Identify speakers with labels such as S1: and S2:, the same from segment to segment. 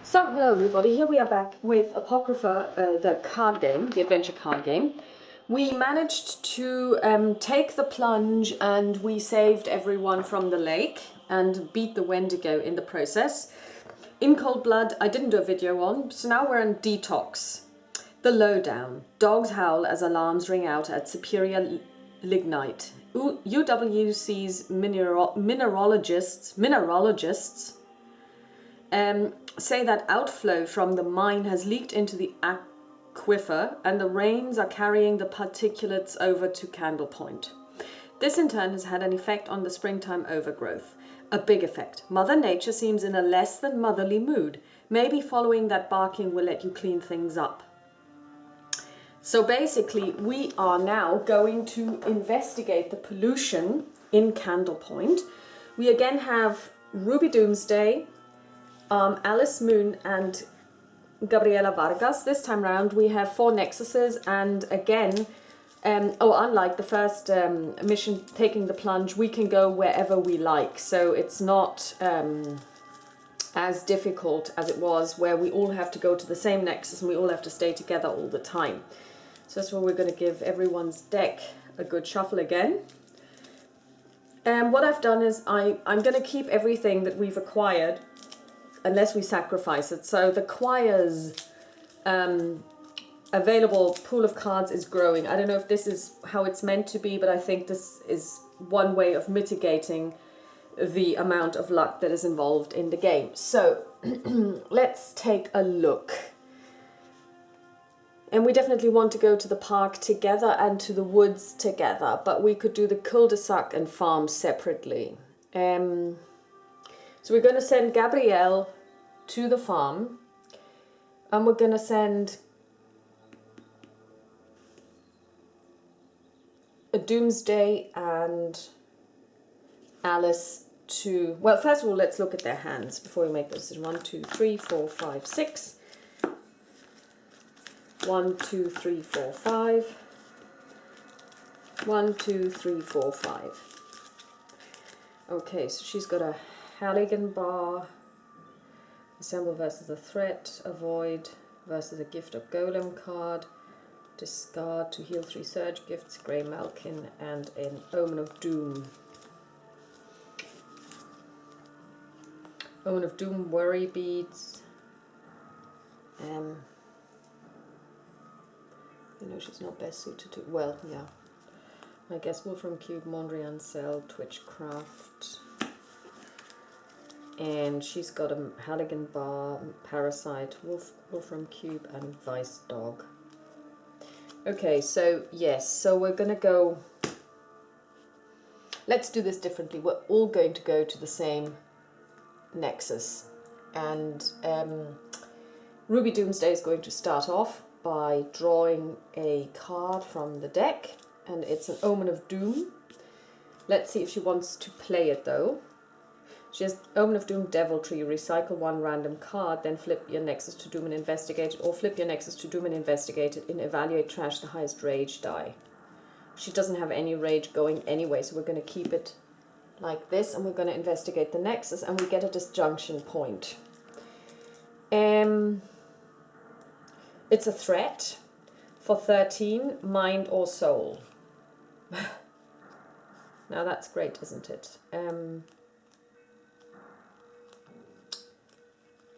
S1: So, hello everybody, here we are back with Apocrypha, the card game, the adventure card game. We managed to take the plunge and we saved everyone from the lake and beat the Wendigo in the process. In Cold Blood, I didn't do a video on, so now we're in Detox. The Lowdown. Dogs howl as alarms ring out at Superior Lignite. UWC's mineralogists say that outflow from the mine has leaked into the aquifer and the rains are carrying the particulates over to Candlepoint. This in turn has had an effect on the springtime overgrowth. A big effect. Mother Nature seems in a less than motherly mood. Maybe following that barking will let you clean things up. So basically we are now going to investigate the pollution in Candlepoint. We again have Ruby Doomsday, Alice Moon and Gabriela Vargas. This time round we have 4 nexuses, and again, unlike the first mission, taking the plunge, we can go wherever we like. So it's not as difficult as it was where we all have to go to the same nexus and we all have to stay together all the time. So that's why we're going to give everyone's deck a good shuffle again. And what I've done is I'm going to keep everything that we've acquired unless we sacrifice it. So the choir's available pool of cards is growing. I don't know if this is how it's meant to be, but I think this is one way of mitigating the amount of luck that is involved in the game. So let's take a look. And we definitely want to go to the park together and to the woods together, but we could do the cul-de-sac and farm separately. So we're going to send Gabrielle to the farm, and we're going to send a Doomsday and Alice to, well, first of all, let's look at their hands before we make the decision. 1, 2, 3, 4, 5, 6. 1, 2, 3, 4, 5. 1, 2, 3, 4, 5. Okay, so she's got a Halligan bar, assemble versus a threat, avoid versus a gift of golem card, discard to heal 3 surge gifts, Grey Malkin, and an Omen of Doom. Omen of Doom, worry beads. You know, she's not best suited to, well, yeah. I guess Wolfram Cube, Mondrian Cell, Twitchcraft. And she's got a Halligan bar, Parasite, Wolfram Cube, and Vice Dog. Okay, so yes, so we're going to go, let's do this differently. We're all going to go to the same nexus. And Ruby Doomsday is going to start off by drawing a card from the deck, and it's an Omen of Doom. Let's see if she wants to play it though. She has Omen of Doom, Deviltry. Recycle 1 random card, then flip your Nexus to Doom and investigate it, or flip your Nexus to Doom and investigate it. In Evaluate, trash the highest rage die. She doesn't have any rage going anyway, so we're going to keep it like this, and we're going to investigate the Nexus, and we get a disjunction point. It's a threat for 13, mind or soul. Now that's great, isn't it?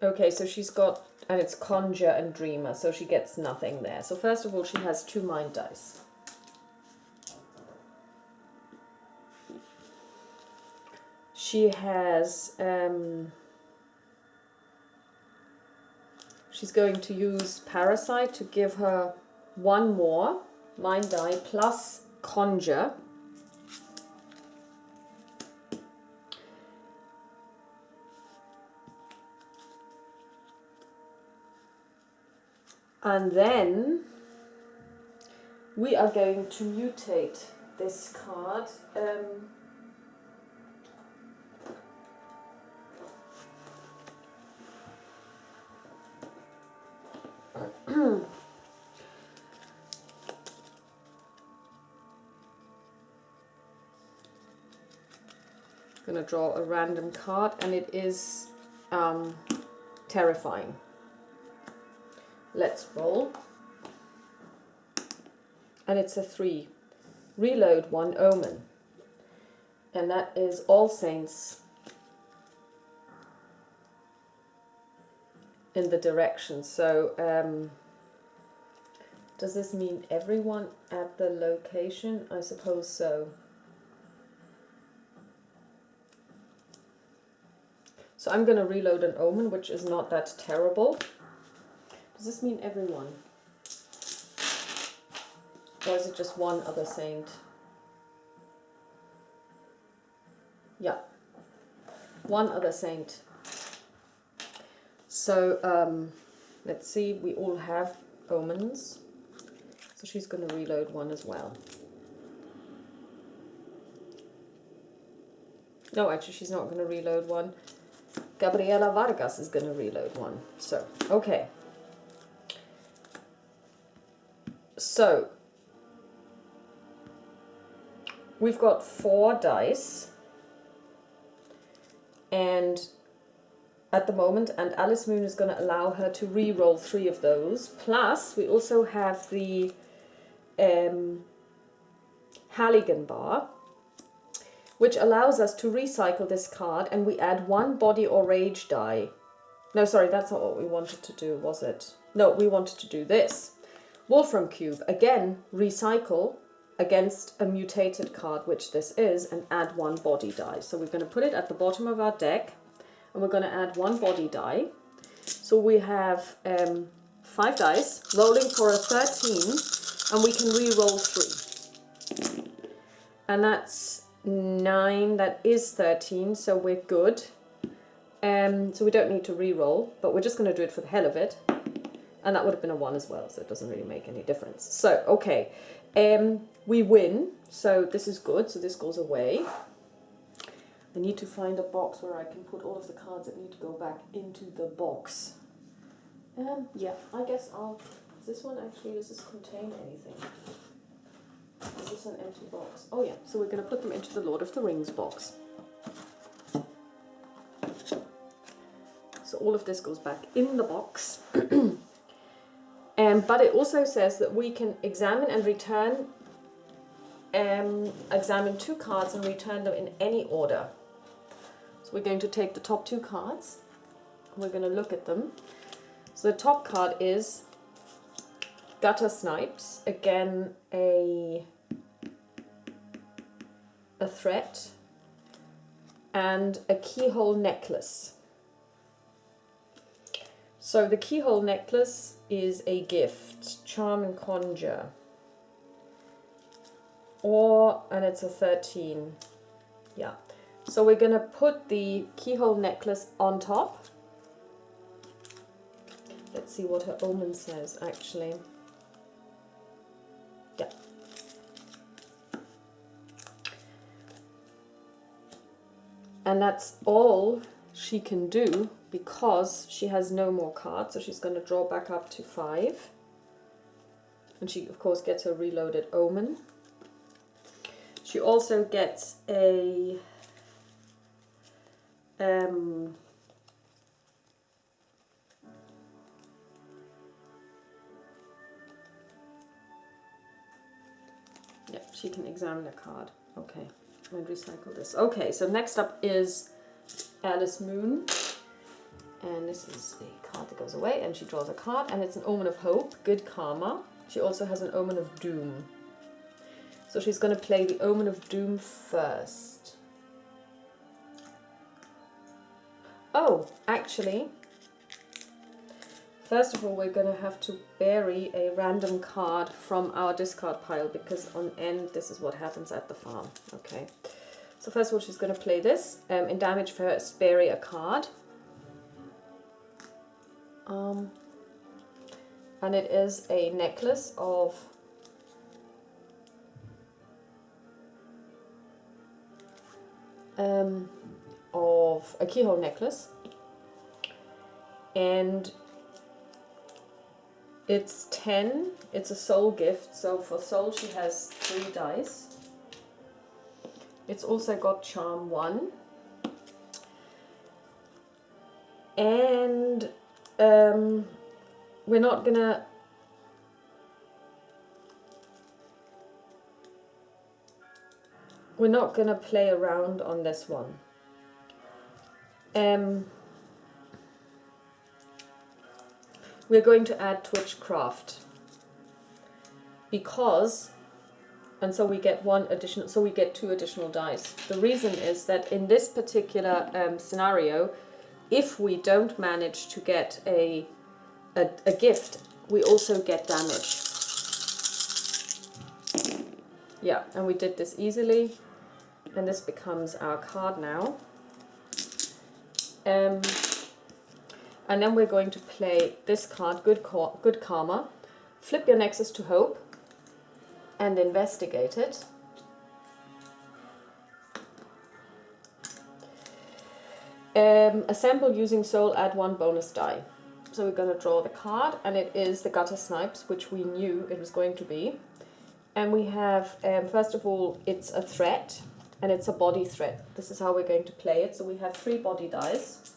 S1: Okay, so she's got, and it's Conjure and Dreamer, so she gets nothing there. So first of all, she has 2 mind dice. She has, she's going to use Parasite to give her 1 more mind die plus Conjure. And then we are going to mutate this card. Going to draw a random card, and it is terrifying. Let's roll. And it's a 3. Reload 1 omen. And that is All Saints in the direction. So does this mean everyone at the location? I suppose so. So I'm going to reload an omen, which is not that terrible. Does this mean everyone? Or is it just one other saint? Yeah. One other saint. So let's see, we all have omens. So she's going to reload 1 as well. No, actually she's not going to reload 1. Gabriela Vargas is going to reload 1. So, okay. So, we've got 4 dice. And at the moment, and Alice Moon is going to allow her to re-roll 3 of those. Plus, we also have the Halligan bar, which allows us to recycle this card, and we add 1 body or rage die. No, sorry, that's not what we wanted to do, was it? No, we wanted to do this. Wolfram Cube, again, recycle against a mutated card, which this is, and add 1 body die. So we're going to put it at the bottom of our deck, and we're going to add 1 body die. So we have 5 dice, rolling for a 13, and we can re-roll 3. And that's 9, that is 13, so we're good. So we don't need to re-roll, but we're just going to do it for the hell of it. And that would have been a 1 as well, so it doesn't really make any difference. So, okay, we win, so this is good, so this goes away. I need to find a box where I can put all of the cards that need to go back into the box. Yeah, I guess I'll... This one actually, does this contain anything? Is this an empty box? Oh yeah, so we're going to put them into the Lord of the Rings box. So all of this goes back in the box. But it also says that we can examine and return, examine 2 cards and return them in any order. So we're going to take the top 2 cards, and we're going to look at them. So the top card is Gutter Snipes, again a threat, and a keyhole necklace. So the keyhole necklace is a gift, charm and conjure, and it's a 13, yeah. So we're going to put the keyhole necklace on top. Let's see what her omen says, actually. Yeah. And that's all she can do because she has no more cards. So she's going to draw back up to 5. And she, of course, gets a reloaded omen. She also gets a... yeah, she can examine a card. Okay, I'm going to recycle this. Okay, so next up is Alice Moon. And this is the card that goes away, and she draws a card, and it's an omen of hope, good karma. She also has an omen of doom. So she's going to play the omen of doom first. Oh, actually, first of all, we're going to have to bury a random card from our discard pile, because on end, this is what happens at the farm. Okay. So first of all, she's going to play this. In damage first, bury a card. And it is a necklace of a keyhole necklace, and it's 10. It's a soul gift, so for soul she has 3 dice. It's also got charm 1, and we're not gonna play around on this one. We're going to add Twitchcraft because, and so we get we get 2 additional dice. The reason is that in this particular scenario, if we don't manage to get a gift, we also get damage. Yeah, and we did this easily, and this becomes our card now. And then we're going to play this card, Good Karma. Flip your Nexus to Hope and investigate it. Assemble using Soul, add 1 bonus die. So we're going to draw the card, and it is the Gutter Snipes, which we knew it was going to be. And we have, first of all, it's a threat, and it's a body threat. This is how we're going to play it. So we have 3 body dice.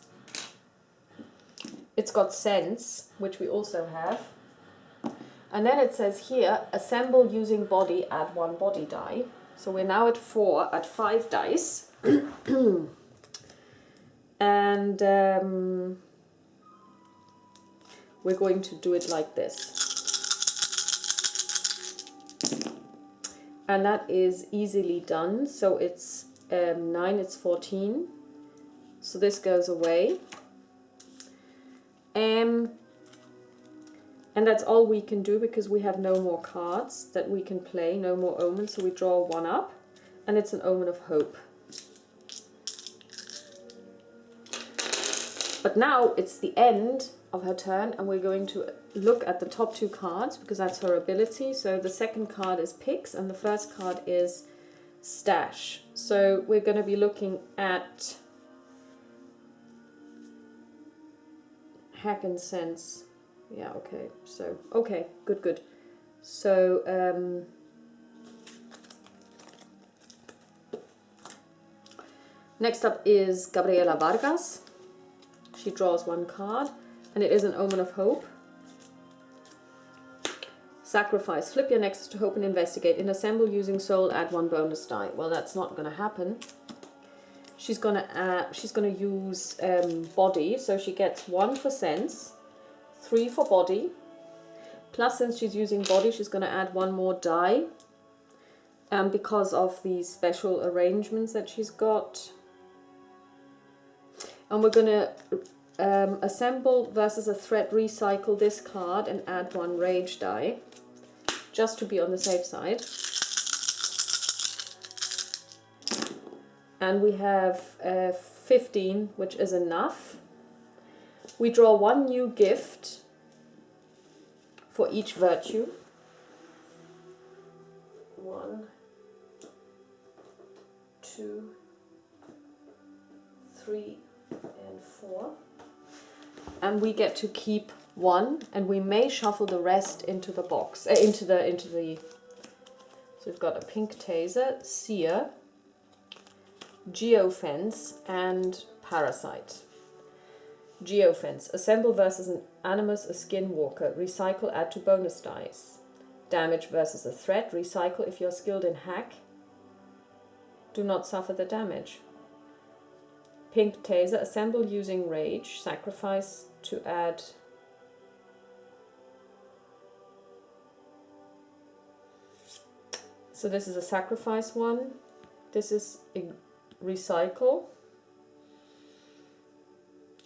S1: It's got Sense, which we also have. And then it says here, assemble using body, add 1 body die. So we're now at 5 dice. And we're going to do it like this. And that is easily done. So it's 9, it's 14. So this goes away. And that's all we can do because we have no more cards that we can play, no more omens. So we draw 1 up, and it's an Omen of Hope. But now it's the end of her turn, and we're going to look at the top 2 cards because that's her ability. So the second card is Picks, and the first card is Stash. So we're going to be looking at Hack and Sense. Yeah, okay. So, okay, good. So, next up is Gabriela Vargas. She draws 1 card, and it is an Omen of Hope. Sacrifice. Flip your Nexus to Hope and investigate. In Assemble using Soul, add 1 bonus die. Well, that's not going to happen. She's gonna use body, so she gets 1 for Sense, 3 for body. Plus, since she's using body, she's gonna add 1 more die. Because of the special arrangements that she's got. And we're gonna assemble versus a threat, recycle this card and add 1 rage die, just to be on the safe side. And we have 15, which is enough. We draw 1 new gift for each virtue. 1, 2, 3, and 4. And we get to keep 1, and we may shuffle the rest into the box, into the. So we've got a pink taser, Seer, Geofence, and Parasite. Geofence. Assemble versus an Animus, a Skinwalker. Recycle, add 2 bonus dice. Damage versus a threat. Recycle if you're skilled in hack. Do not suffer the damage. Pink taser. Assemble using rage. Sacrifice to add. So this is a sacrifice one. This is a recycle.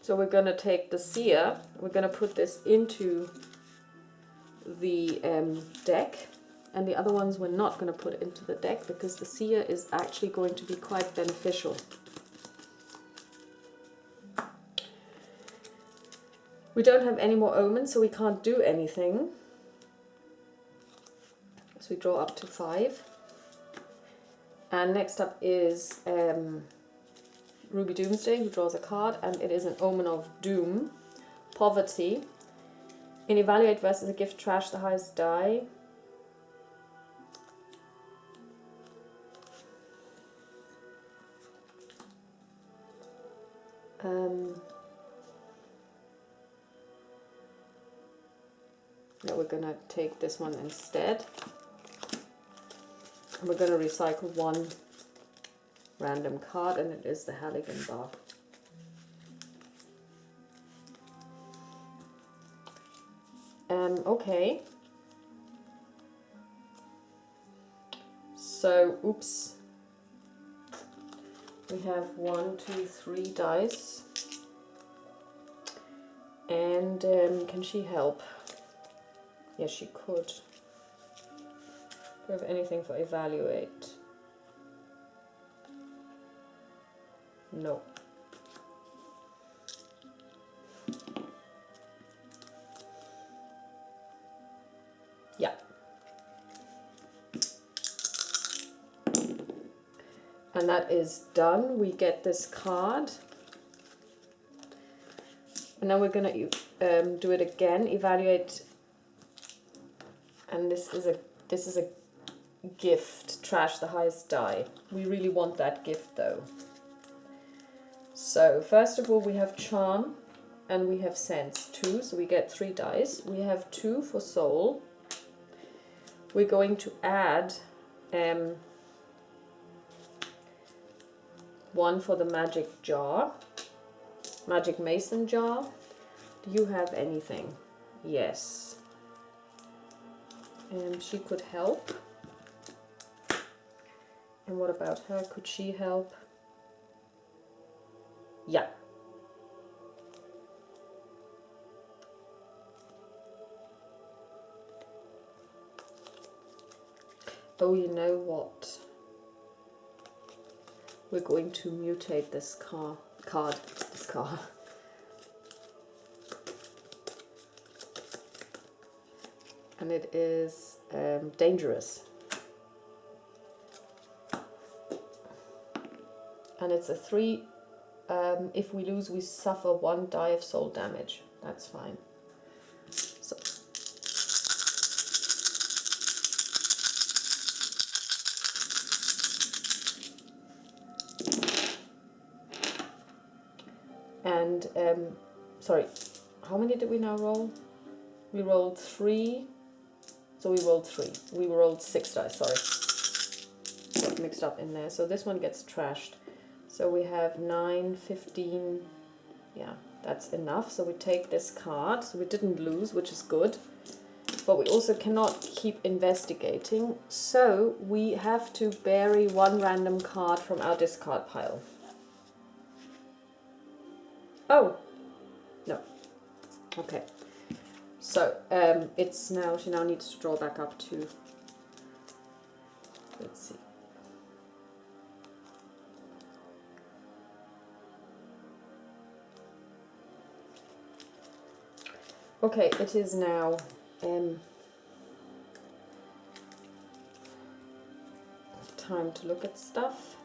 S1: So we're going to take the Seer, we're going to put this into the deck, and the other ones we're not going to put into the deck because the Seer is actually going to be quite beneficial. We don't have any more omens, so we can't do anything. So we draw up to 5. And next up is Ruby Doomsday, who draws a card, and it is an Omen of Doom. Poverty. In Evaluate versus a gift, trash the highest die. Now we're going to take this one instead. And we're going to recycle one random card, and it is the Halligan bar. Okay. So, oops. We have 1, 2, 3 dice. And can she help? Yes, she could. Do we have anything for evaluate? No. Yeah. And that is done. We get this card. And now we're going to do it again. Evaluate. And this is a gift. Trash the highest die. We really want that gift though. So first of all we have charm and we have sense 2. So we get 3 dice. We have 2 for soul. We're going to add 1 for the magic jar. Magic mason jar. Do you have anything? Yes. She could help. And what about her? Could she help? Yeah. Oh, you know what? We're going to mutate this card. And it is dangerous. And it's a 3. If we lose, we suffer 1 die of soul damage. That's fine. So. And, sorry, how many did we now roll? We rolled 3. So we rolled 3. We rolled 6 dice, sorry. Got mixed up in there. So this one gets trashed. So we have 9, 15. Yeah, that's enough. So we take this card. So we didn't lose, which is good. But we also cannot keep investigating. So we have to bury 1 random card from our discard pile. Oh, no. Okay. So it's now, she now needs to draw back up to, let's see. Okay, it is now time to look at stuff.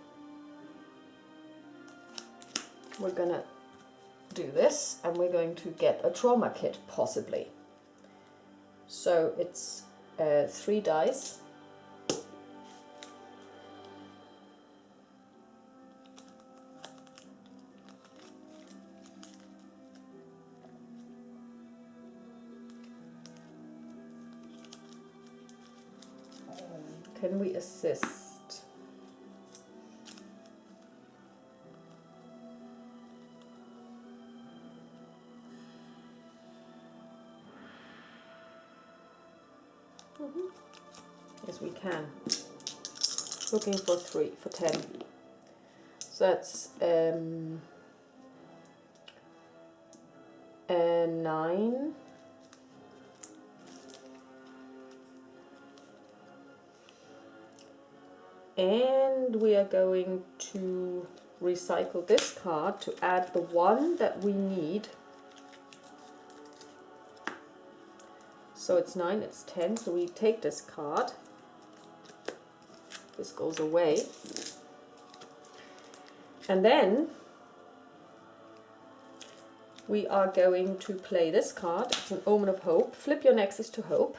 S1: We're gonna do this and we're going to get a trauma kit, possibly. So it's 3 dice. Can we assist? Yes, we can. Looking for 10. So that's 9. And we are going to recycle this card to add the 1 that we need. So it's 9, it's 10, so we take this card. This goes away. And then we are going to play this card. It's an Omen of Hope. Flip your Nexus to Hope.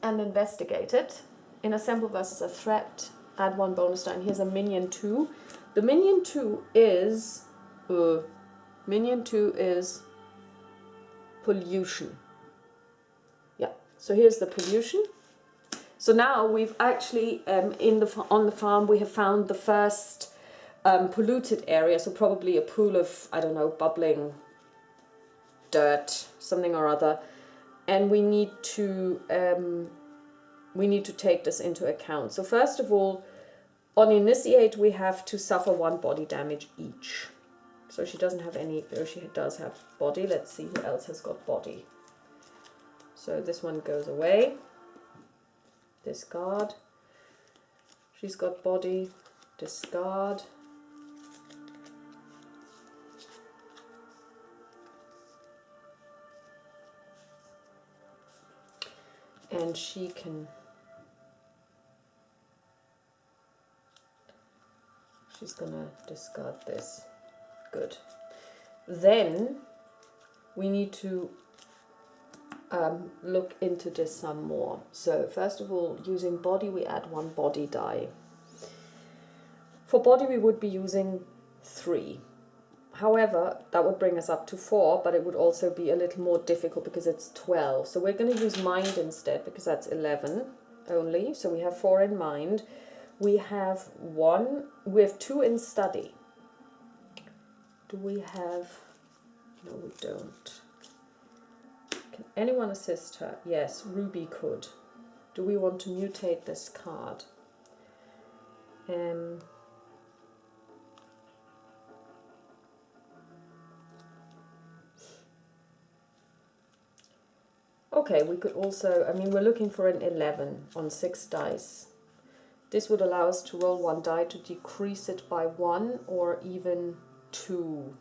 S1: And investigate it. In Assemble versus a threat, add 1 bonus die. Here's a minion 2. The minion 2 is... pollution. Yeah, so here's the pollution. So now we've actually, on the farm, we have found the first polluted area, so probably a pool of, I don't know, bubbling dirt, something or other. And we need to take this into account. So first of all, on initiate, we have to suffer 1 body damage each. So she doesn't have any, or she does have body. Let's see who else has got body. So this one goes away. Discard. She's got body. Discard. And she's gonna discard this. Good. Then we need to look into this some more. So first of all, using body, we add 1 body die. For body, we would be using 3. However, that would bring us up to 4, but it would also be a little more difficult because it's 12. So we're going to use mind instead because that's 11 only. So we have 4 in mind. We have 2 in study. Do we have... No, we don't. Can anyone assist her? Yes, Ruby could. Do we want to mutate this card? Okay, we could also, I mean, we're looking for an 11 on 6 dice. This would allow us to roll 1 die to decrease it by 1 or even 2.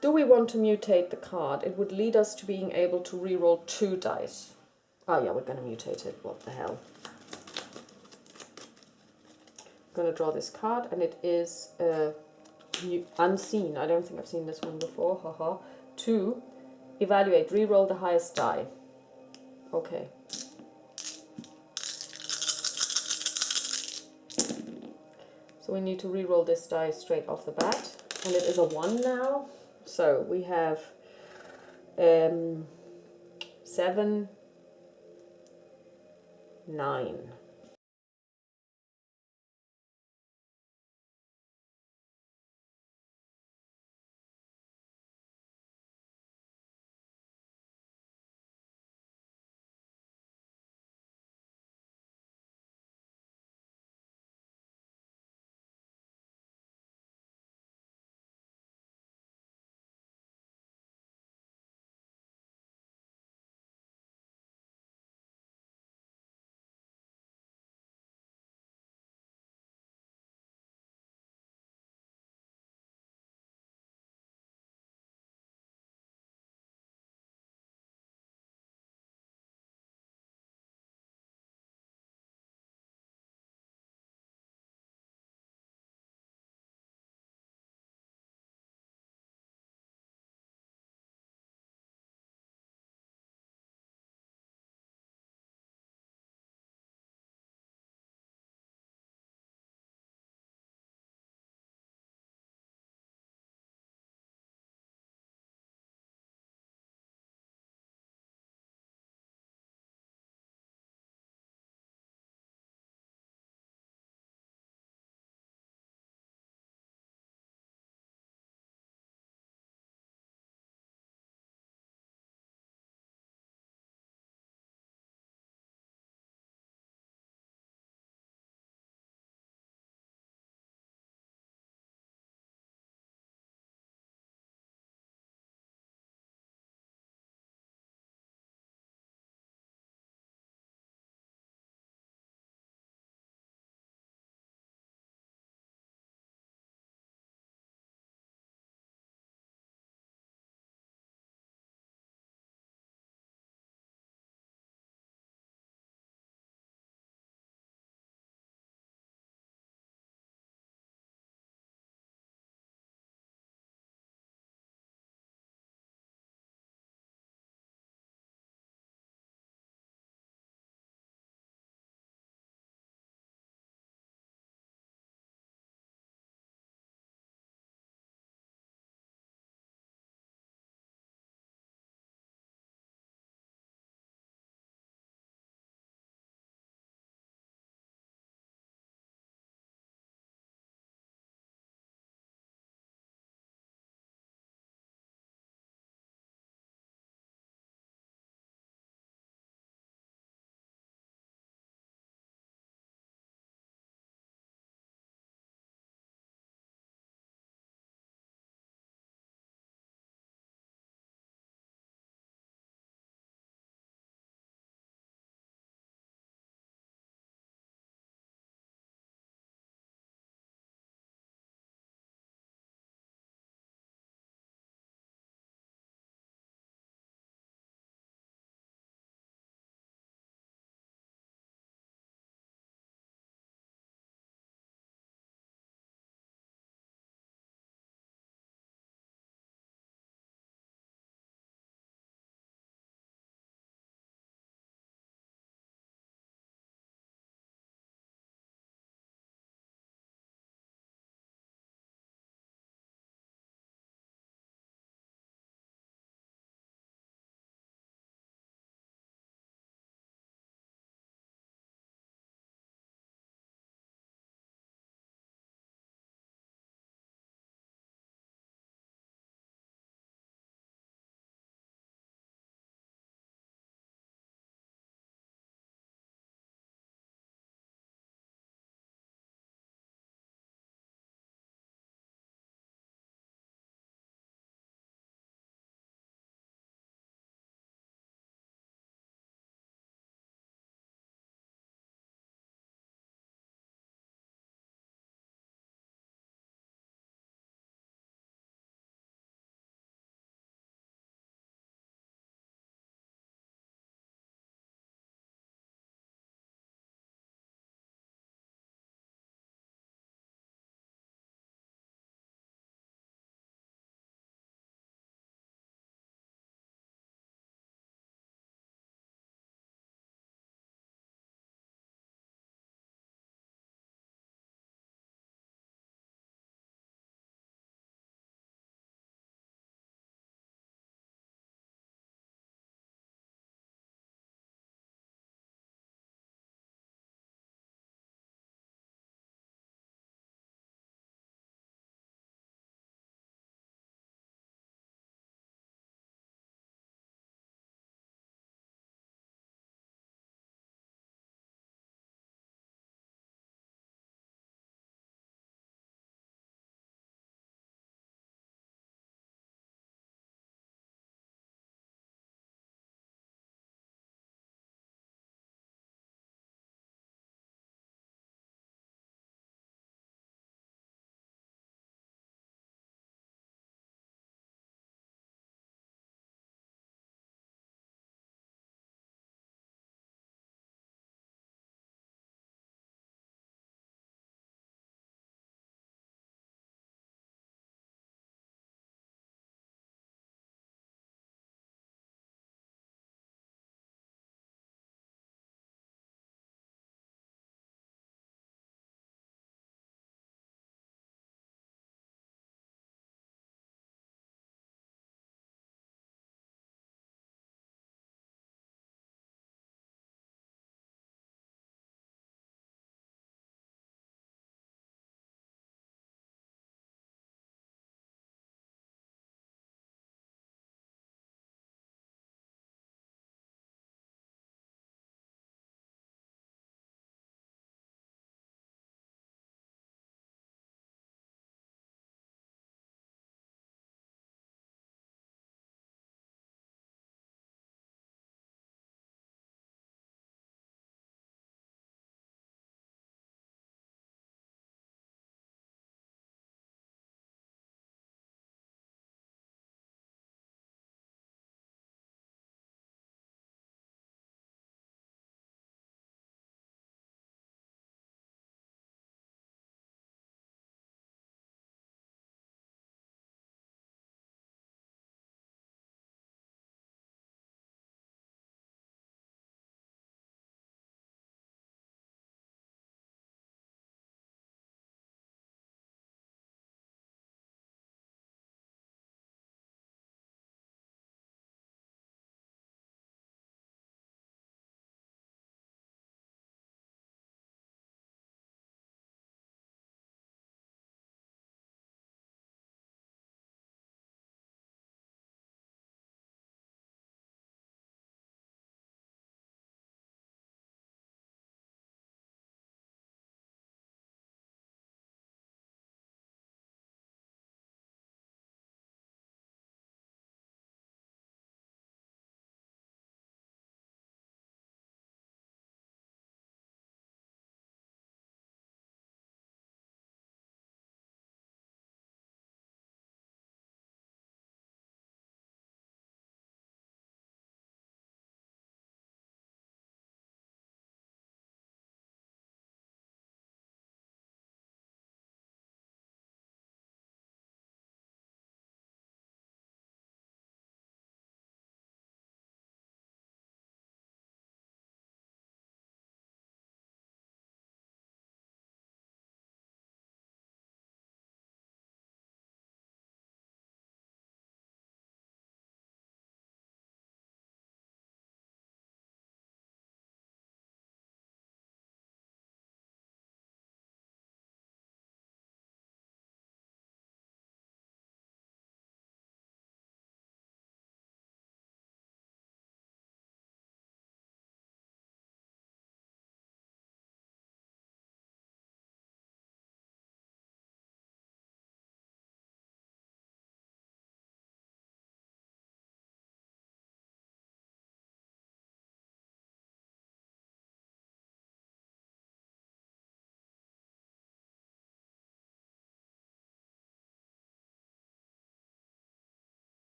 S1: Do we want to mutate the card? It would lead us to being able to reroll 2 dice. Oh yeah, we're going to mutate it. What the hell? I'm going to draw this card, and it is unseen. I don't think I've seen this one before. Haha. 2. Evaluate. Reroll the highest die. Okay. So we need to reroll this die straight off the bat. And it is a 1 now. So we have 7, 9.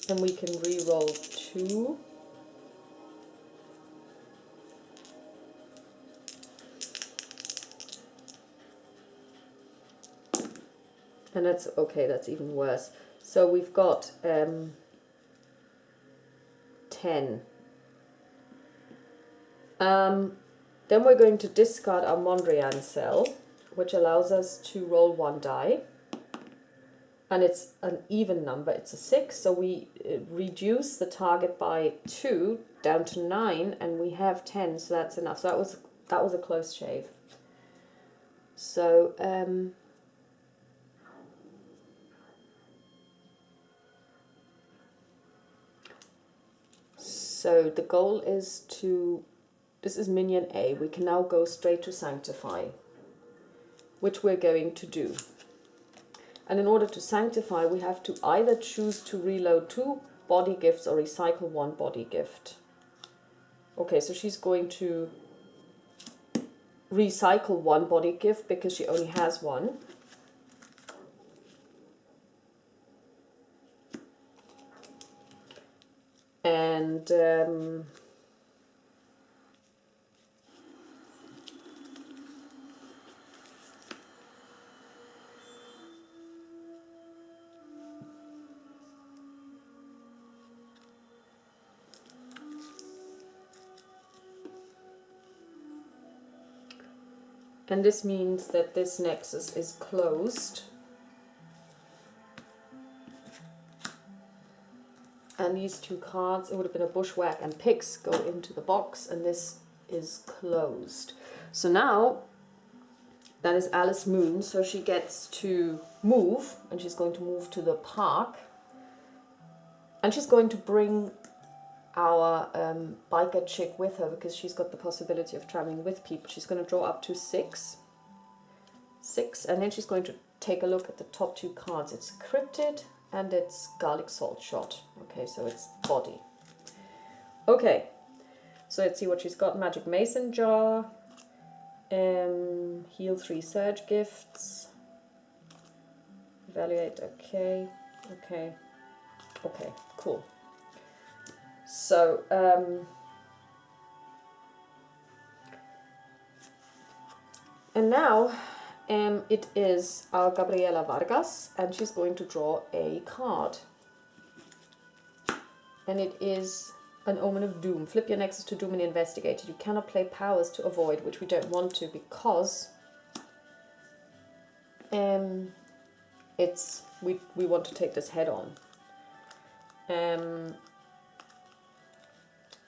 S1: And we can re-roll 2. And that's okay, that's even worse. So we've got 10. Then we're going to discard our Mondrian cell, which allows us to roll 1 die. And it's an even number, it's a 6, so we reduce the target by 2 down to 9, and we have 10, so that's enough. So that was a close shave. So so the goal is to, this is minion A, we can now go straight to Sanctify, which we're going to do. And in order to Sanctify, we have to either choose to reload 2 body gifts or recycle 1 body gift. Okay, so she's going to recycle 1 body gift because she only has 1. And this means that this nexus is closed. And these 2 cards, it would have been a bushwhack and picks, go into the box, and this is closed. So now, that is Alice Moon, so she gets to move, and she's going to move to the park. And she's going to bring our biker chick with her, because she's got the possibility of traveling with people. She's going to draw up to 6, and then she's going to take a look at the top 2 cards. It's Cryptid and it's Garlic Salt Shot. Okay, so it's body. Okay, so let's see what she's got. Magic Mason Jar, heal 3 Surge Gifts, evaluate, okay, cool. So, and now it is our Gabriela Vargas, and she's going to draw a card. And it is an Omen of Doom. Flip your nexus to Doom and investigate it. You cannot play powers to avoid, which we don't want to, because we want to take this head on.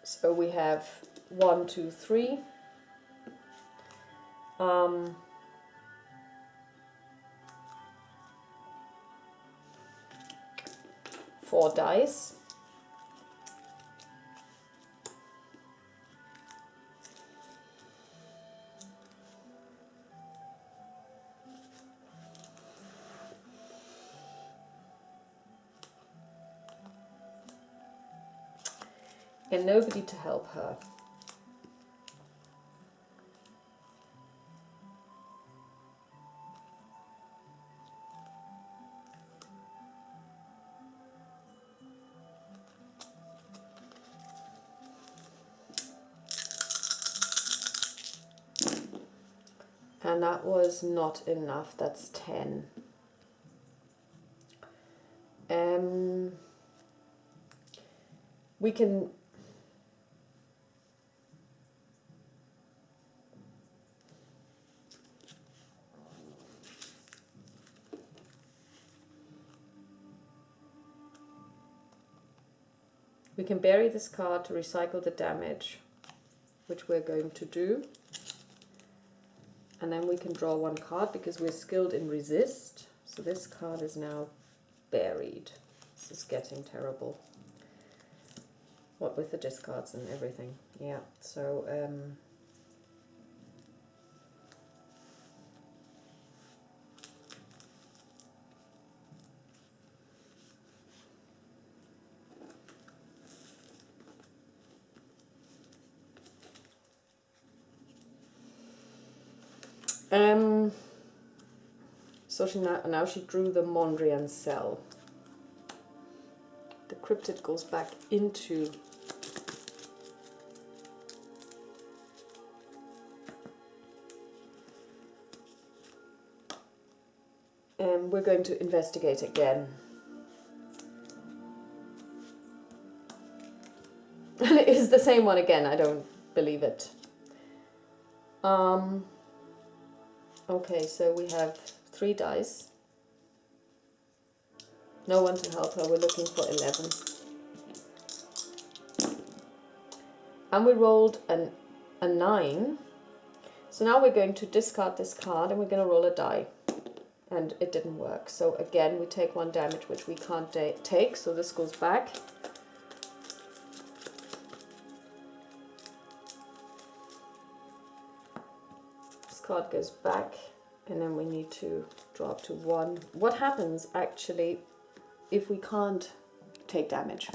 S1: So we have 1, 2, 3. 4 dice. And nobody to help her. And that was not enough, that's 10. We can bury this card to recycle the damage, which we're going to do. And then we can draw 1 card because we're skilled in resist. So this card is now buried. This is getting terrible. What with the discards and everything. Yeah, so so now she drew the Mondrian cell. The cryptid goes back into and we're going to investigate again. And it is the same one again, I don't believe it. Okay, so we have 3 dice. No one to help her, we're looking for 11. And we rolled a 9. So now we're going to discard this card and we're going to roll a die. And it didn't work. So again, we take 1 damage, which we can't take, so this goes back. This card goes back, and then we need to drop to 1. What happens actually if we can't take damage?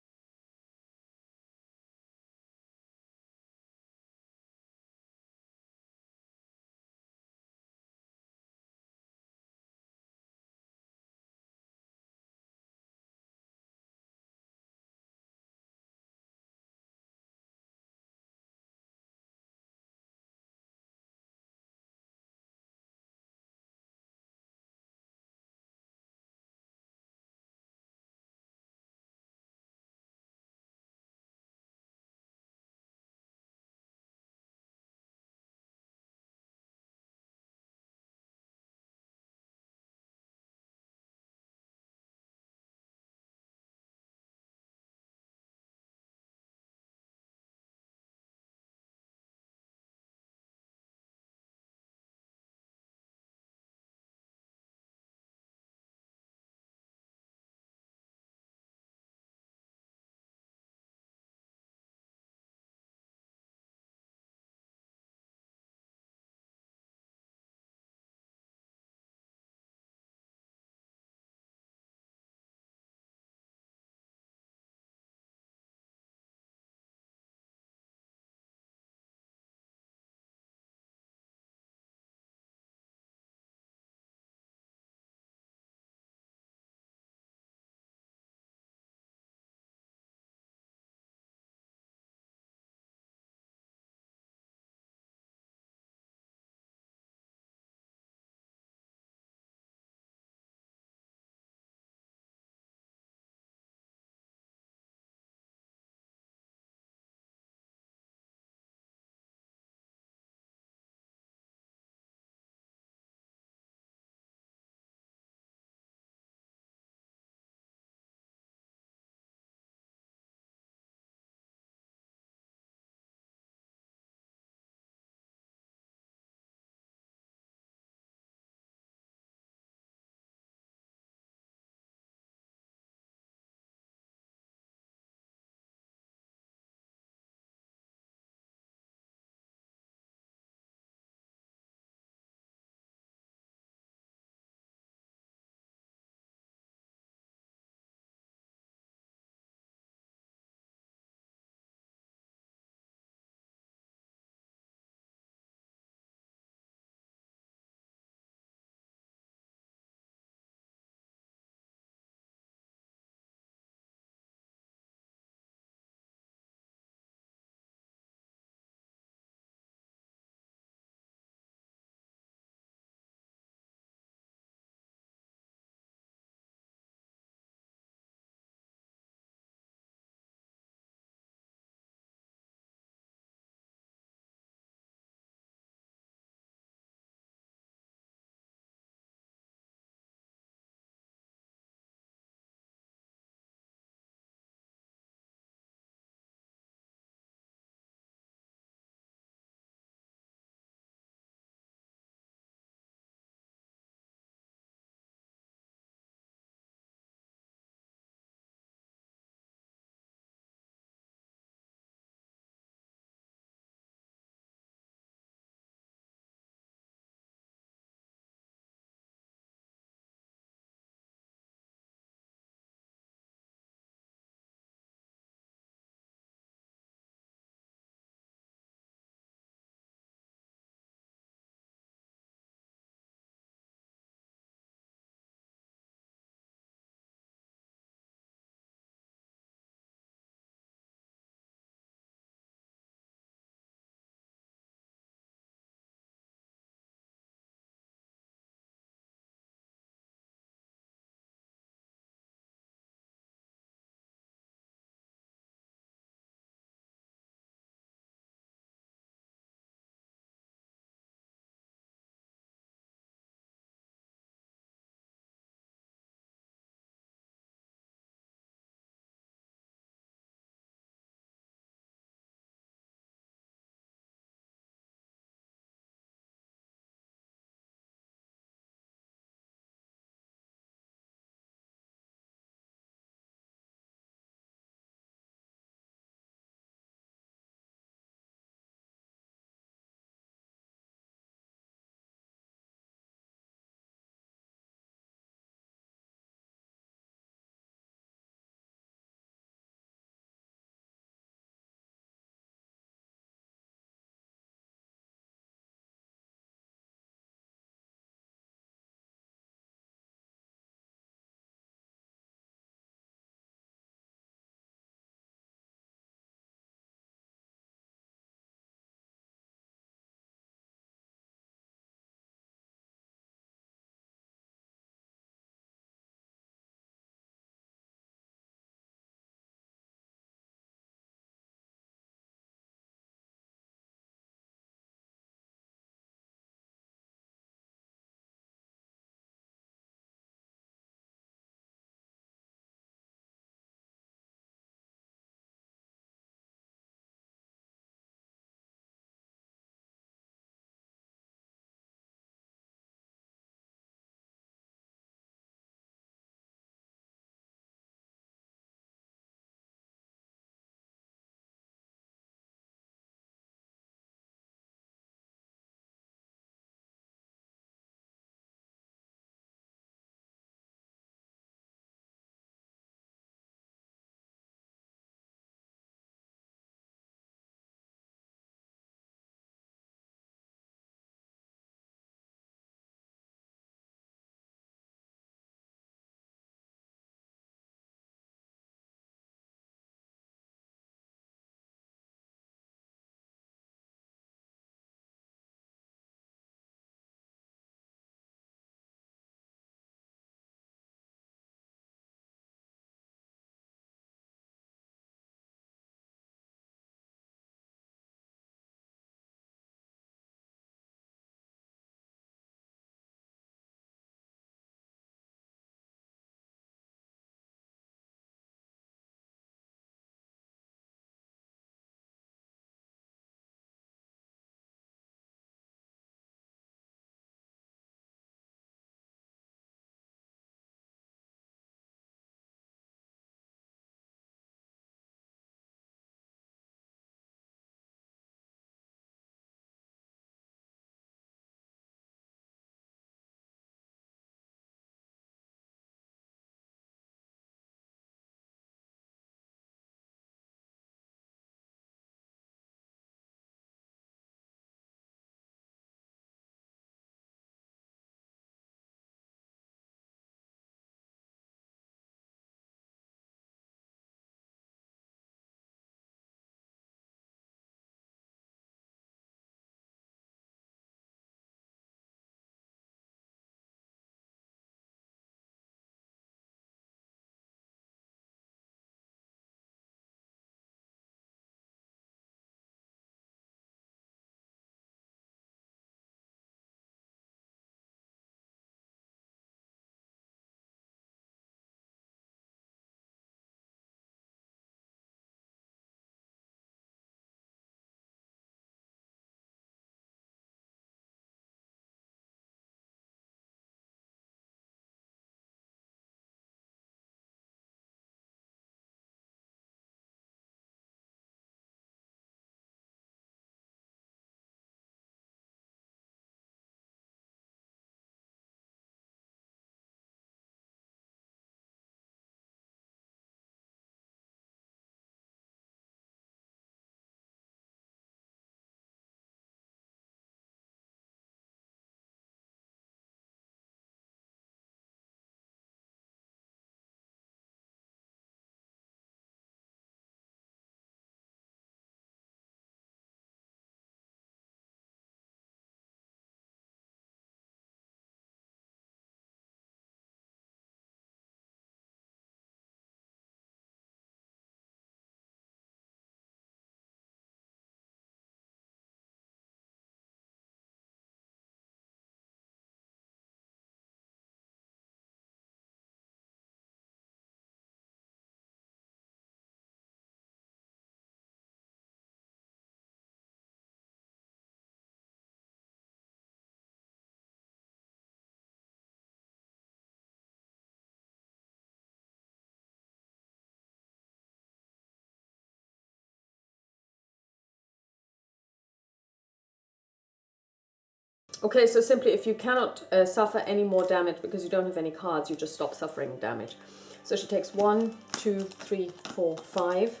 S1: Okay, so simply if you cannot suffer any more damage because you don't have any cards, you just stop suffering damage. So she takes 1, 2, 3, 4, 5,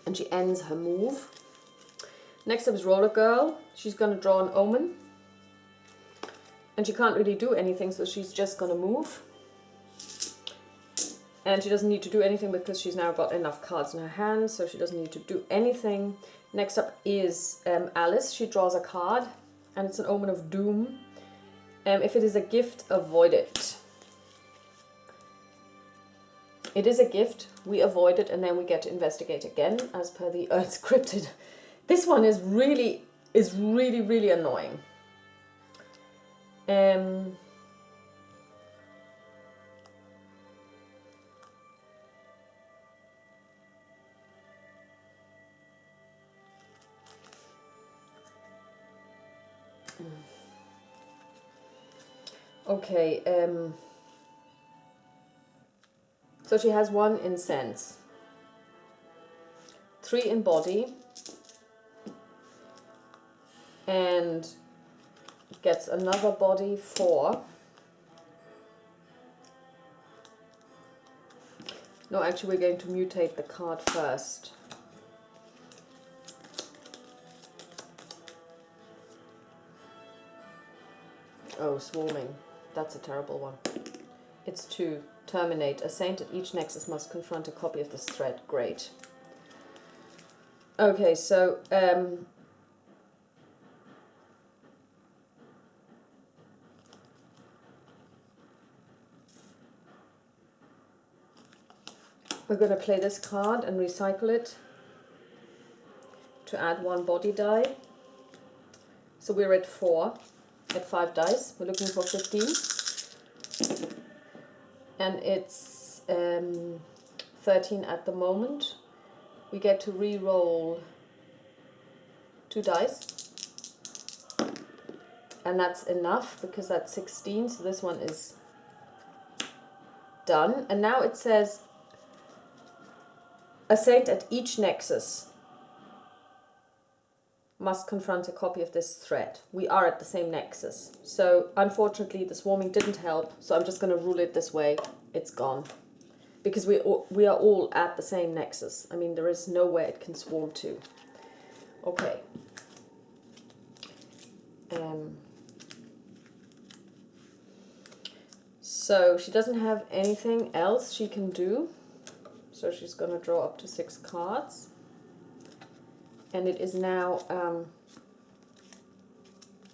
S1: and she ends her move. Next up is Roller Girl. She's going to draw an Omen. And she can't really do anything, so she's just going to move. And she doesn't need to do anything because she's now got enough cards in her hand, so she doesn't need to do anything. Next up is Alice. She draws a card, and it's an Omen of Doom. If it is a gift, avoid it. It is a gift, we avoid it, and then we get to investigate again, as per the Earth scripted. This one is really annoying. Okay, so she has 1 in sense, 3 in body, and gets another body 4. No, actually we're going to mutate the card first. Oh, swarming. That's a terrible one. It's to terminate. A saint at each nexus must confront a copy of this thread. Great. Okay, so we're going to play this card and recycle it to add 1 body die. So we're at 4, at 5 dice. We're looking for 15. And it's 13 at the moment. We get to re-roll 2 dice. And that's enough because that's 16. So this one is done. And now it says a saint at each nexus must confront a copy of this thread. We are at the same nexus. So unfortunately the swarming didn't help. So I'm just going to rule it this way. It's gone. Because we are all at the same nexus. I mean, there is nowhere it can swarm to. Okay. So she doesn't have anything else she can do. So she's going to draw up to 6 cards. And it is now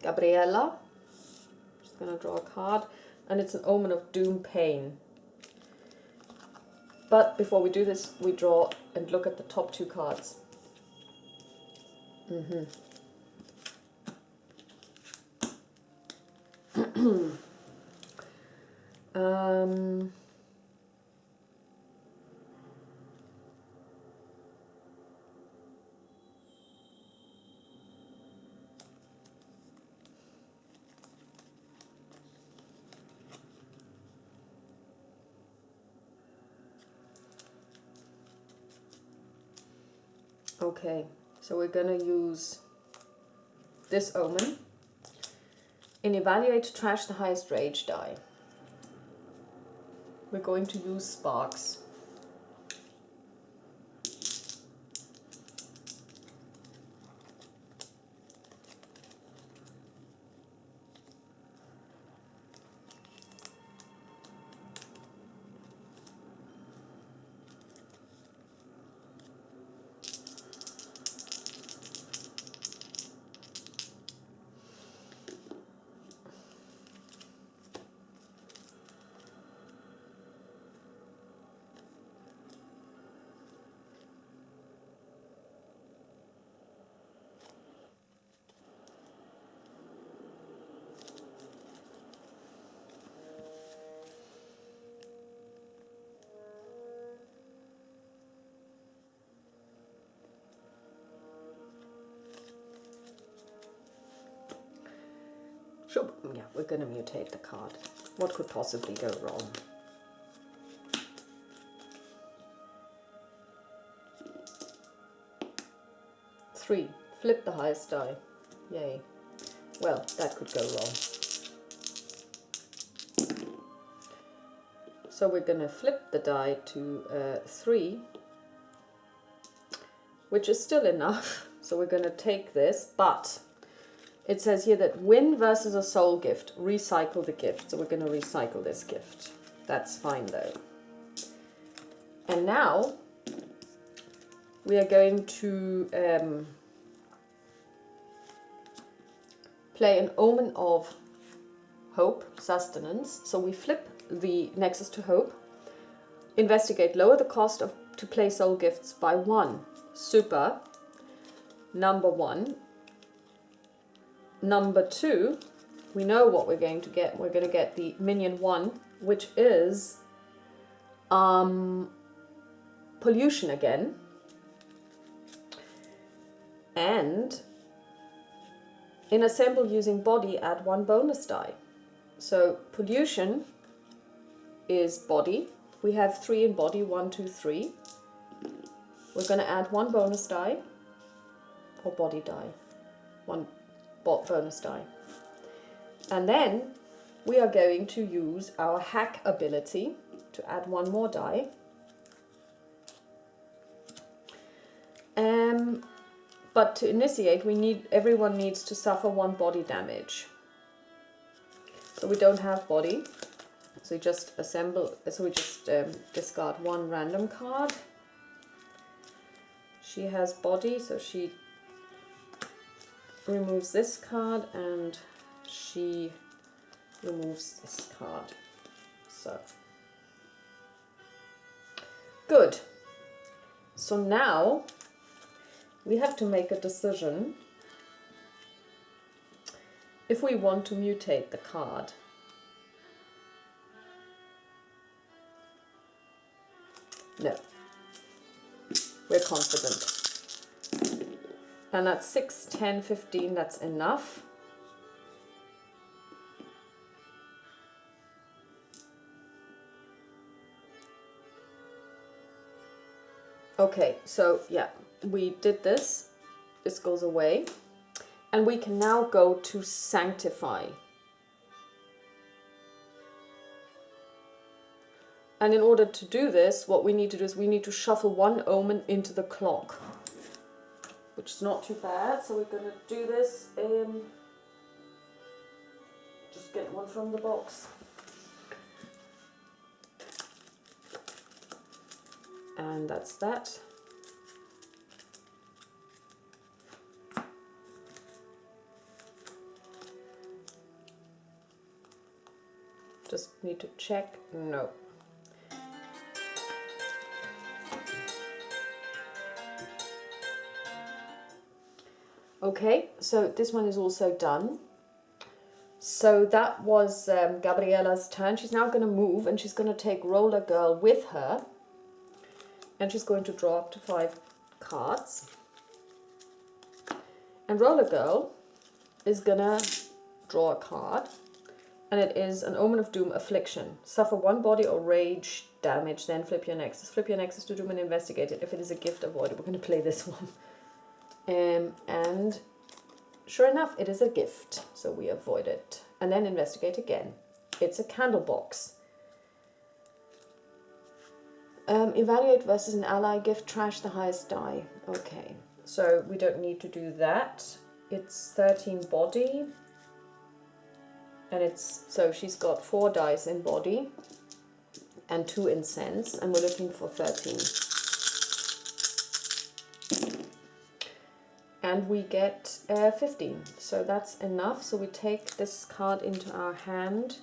S1: Gabriella. She's going to draw a card. And it's an Omen of Doom Pain. But before we do this, we draw and look at the top 2 cards. Okay, so we're going to use this Omen. In Evaluate, trash the highest rage die. We're going to use Sparks. Sure. Yeah, we're going to mutate the card. What could possibly go wrong? Three. Flip the highest die. Yay. Well, that could go wrong. So we're going to flip the die to 3, which is still enough. So we're going to take this, but it says here that win versus a soul gift, recycle the gift. So we're going to recycle this gift. That's fine though. And now we are going to play an omen of hope, sustenance. So we flip the Nexus to Hope. Investigate, lower the cost to play soul gifts by 1. Super. Number 1. Number 2, we know what we're going to get. We're going to get the minion 1, which is pollution again. And in assemble using body, add 1 bonus die. So pollution is body. We have 3 in body, 1, 2, 3. We're going to add 1 bonus die, or body die, 1 bonus die. And then we are going to use our hack ability to add 1 more die. But to initiate, everyone needs to suffer 1 body damage. So we don't have body. So we just discard 1 random card. She has body, so she removes this card and she removes this card. So good. So now we have to make a decision if we want to mutate the card. No. We're confident. And that's 6, 10, 15, that's enough. Okay, so yeah, we did this. This goes away. And we can now go to sanctify. And in order to do this, what we need to do is we need to shuffle 1 omen into the clock, which is not too bad. So we're going to do this. Just get 1 from the box. And that's that. Just need to check. No. Okay, so this one is also done. So that was Gabriella's turn. She's now going to move and she's going to take Roller Girl with her. And she's going to draw up to 5 cards. And Roller Girl is going to draw a card. And it is an Omen of Doom Affliction. Suffer 1 body or rage damage, then flip your Nexus. Flip your Nexus to Doom and investigate it. If it is a gift, avoid it. We're going to play this one. And sure enough, it is a gift. So we avoid it. And then investigate again. It's a candle box. Evaluate versus an ally gift, trash the highest die. Okay, so we don't need to do that. It's 13 body. And so she's got 4 dice in body and 2 in sense, and we're looking for 13. And we get 15, so that's enough. So we take this card into our hand,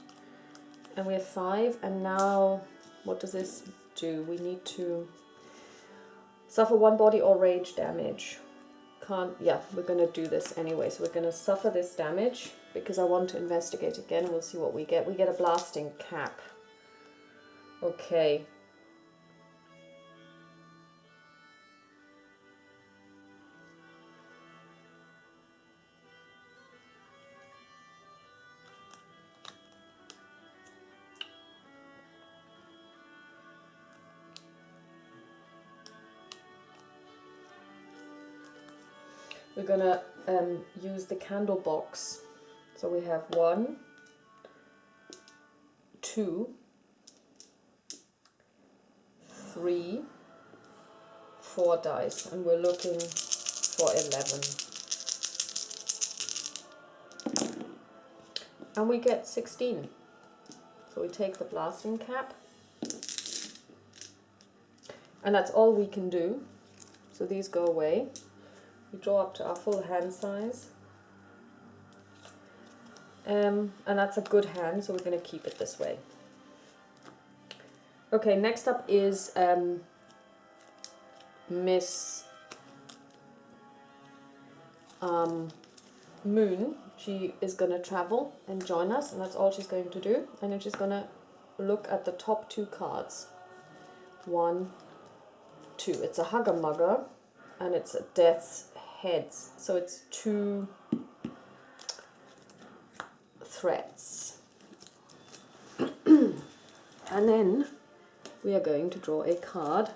S1: and we have 5. And now, what does this do? We need to suffer 1 body or rage damage. Yeah, we're going to do this anyway. So we're going to suffer this damage because I want to investigate again. We'll see what we get. We get a blasting cap. Okay. We're gonna use the candle box So we have 1, 2, 3, 4 dice, and we're looking for 11. And we get 16. So we take the blasting cap. And that's all we can do. So these go away. We draw up to our full hand size. And that's a good hand, so we're going to keep it this way. Okay, next up is Miss Moon. She is going to travel and join us, and that's all she's going to do. And then she's going to look at the top 2 cards. 1, 2. It's a Hugger Mugger, and it's a Death's Heads. So it's 2 threats. And then we are going to draw a card.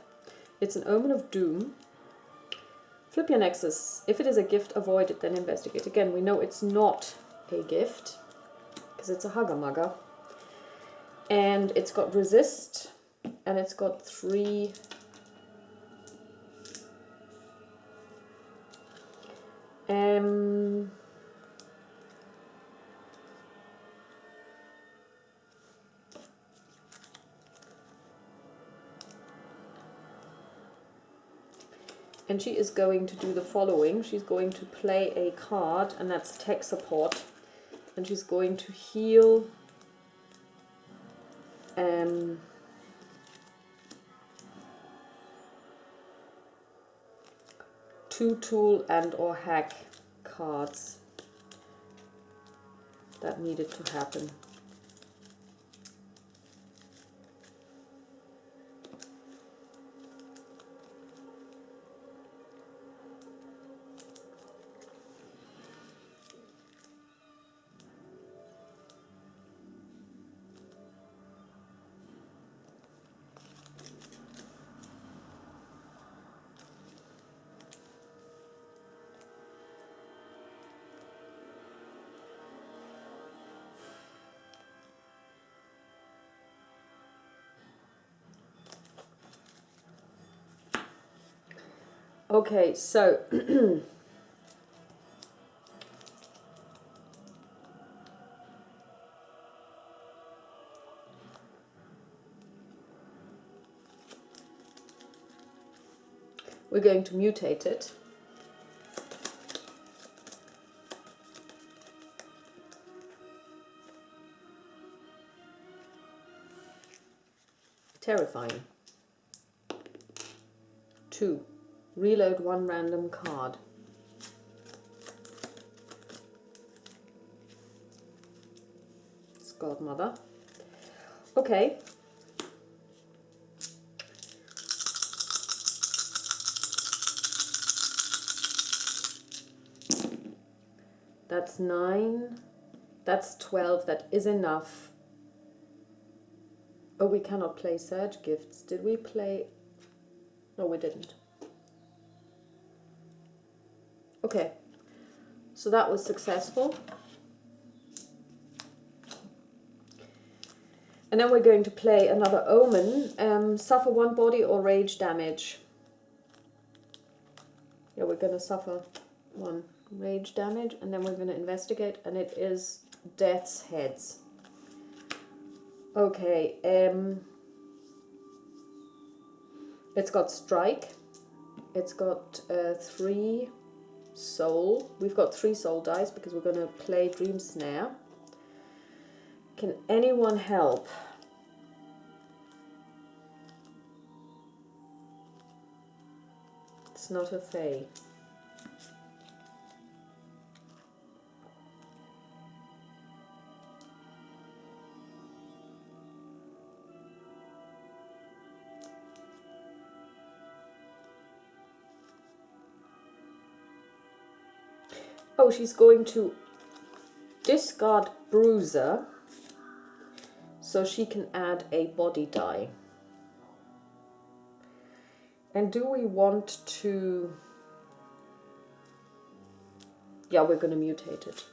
S1: It's an Omen of Doom. Flip your nexus. If it is a gift, avoid it, then investigate. Again, we know it's not a gift because it's a Hugger Mugger. And it's got resist, and it's got 3 and she is going to do the following. She's going to play a card, and that's tech support. And she's going to heal 2 tool and or hack cards that needed to happen. Okay, so we're going to mutate it. Terrifying. 2. Reload 1 random card. It's Godmother. Okay. That's 9. That's 12. That is enough. Oh, we cannot play Surge Gifts. Did we play? No, we didn't. Okay, so that was successful. And then we're going to play another Omen. Suffer 1 body or rage damage. Yeah, we're going to suffer 1 rage damage, and then we're going to investigate, and it is Death's Heads. Okay, it's got strike. It's got 3 soul. We've got 3 soul dice because we're going to play Dream Snare. Can anyone help? It's not a fae. Oh, she's going to discard Bruiser so she can add a body die. And do we want to... Yeah, we're going to mutate it.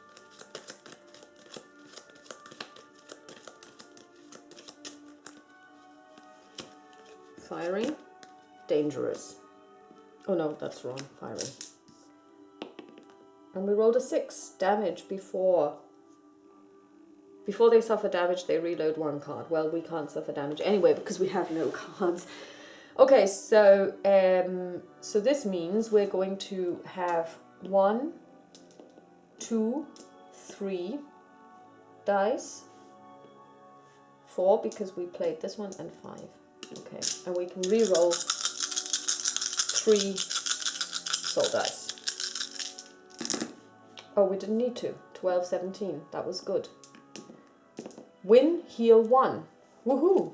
S1: fiery, dangerous. Oh no, that's wrong, fiery. And we rolled a 6. Damage before they suffer damage, they reload 1 card. Well, we can't suffer damage anyway because we have no cards. Okay, so so this means we're going to have 1, 2, 3 dice, 4 because we played this one, and 5. Okay, and we can re-roll 3 soul dice. Oh, we didn't need to. 12, 17. That was good. Win, heal 1. Woohoo!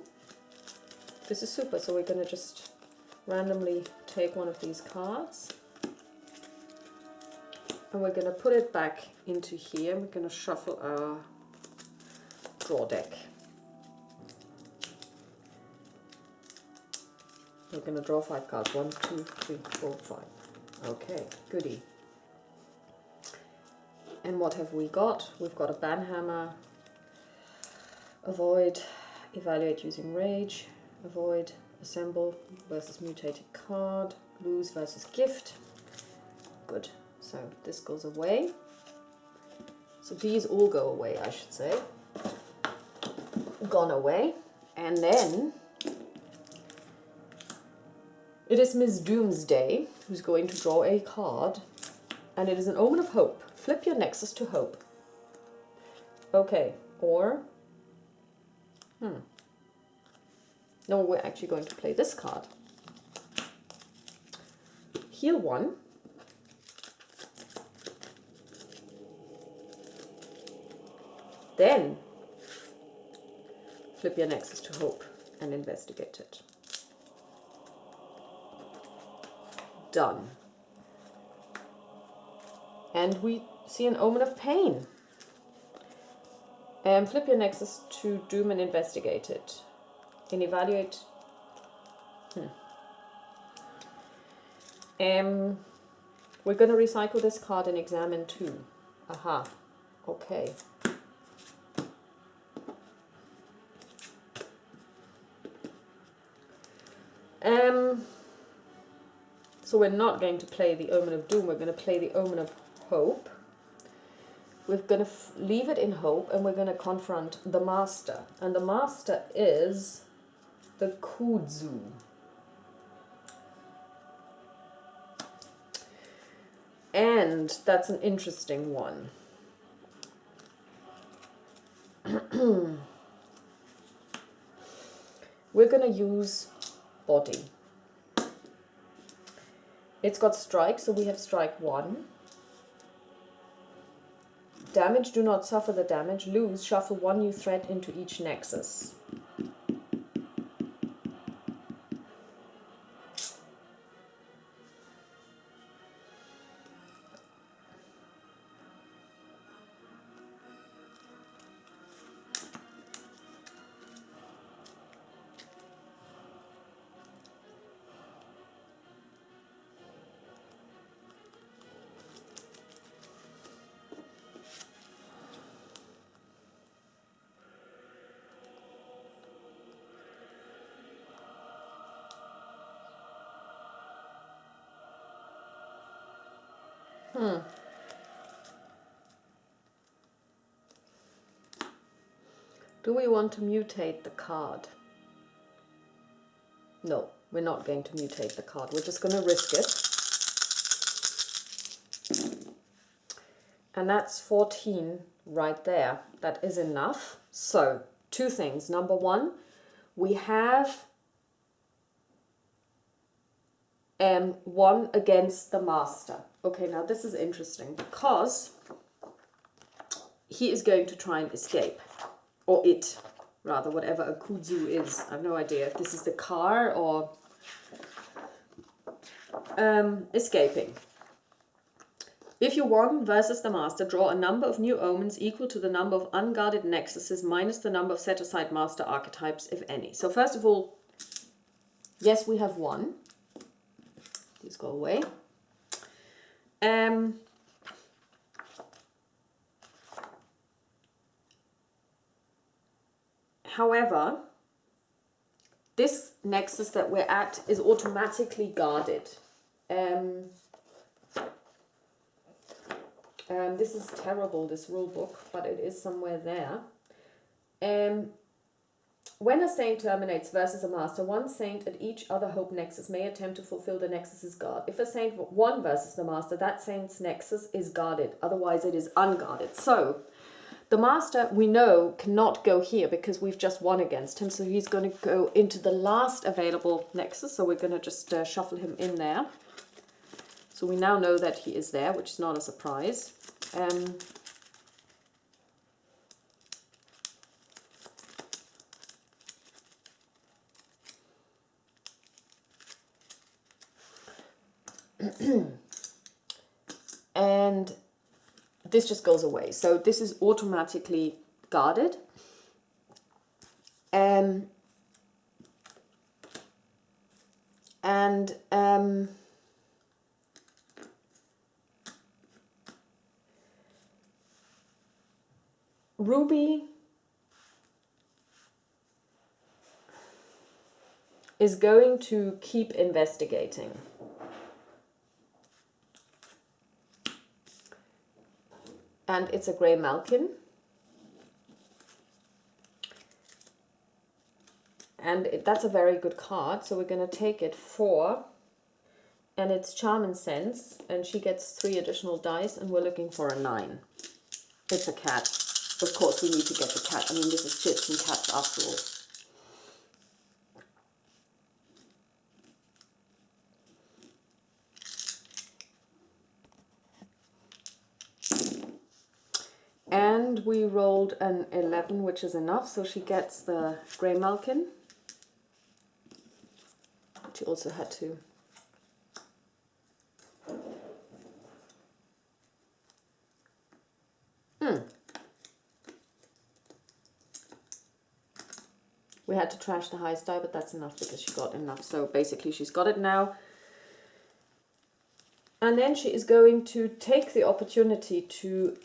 S1: This is super. So we're going to just randomly take one of these cards. And we're going to put it back into here. We're going to shuffle our draw deck. We're going to draw 5 cards. 1, 2, 3, 4, 5. Okay, goody. And what have we got? We've got a banhammer, avoid, evaluate using rage, avoid, assemble versus mutated card, lose versus gift. Good. So this goes away. So these all go away, I should say. Gone away. And then it is Miss Doomsday who's going to draw a card. And it is an Omen of Hope. Flip your nexus to hope. Okay, or... No, we're actually going to play this card. Heal 1. Then flip your nexus to hope and investigate it. Done. And we see an Omen of Pain. Flip your nexus to doom and investigate it. And evaluate. We're going to recycle this card and examine 2. Aha. Okay. So we're not going to play the Omen of Doom. We're going to play the Omen of Hope. We're going to leave it in hope, and we're going to confront the Master. And the Master is the Kudzu. And that's an interesting one. We're going to use body. It's got strike, so we have strike 1. Damage, do not suffer the damage. Lose, shuffle 1 new threat into each nexus. Do we want to mutate the card? No, we're not going to mutate the card. We're just going to risk it. And that's 14 right there. That is enough. So, 2 things. Number 1, we have 1 against the Master. Okay, now this is interesting because he is going to try and escape. Or it, rather, whatever a kudzu is. I have no idea if this is the car or escaping. If you won versus the Master, draw a number of new omens equal to the number of unguarded nexuses minus the number of set-aside Master archetypes, if any. So first of all, yes, we have 1. These go away. However, this nexus that we're at is automatically guarded. This is terrible, this rule book, but it is somewhere there. When a saint terminates versus a master, one saint at each other hope nexus may attempt to fulfill the nexus's guard. If a saint won versus the master, that saint's nexus is guarded. Otherwise, it is unguarded. So, the master, we know, cannot go here because we've just won against him. So he's going to go into the last available nexus. So we're going to just shuffle him in there. So we now know that he is there, which is not a surprise. And this just goes away. So this is automatically guarded. Ruby is going to keep investigating. And it's a grey Malkin. And that's a very good card, so we're going to take it 4. And it's Charm and Sense, and she gets 3 additional dice, and we're looking for a 9. It's a cat. Of course, we need to get the cat. I mean, this is Chits and cats after all. And we rolled an 11, which is enough, so she gets the Grey Malkin. She also had to... We had to trash the highest die, but that's enough because she got enough. So basically she's got it now. And then she is going to take the opportunity to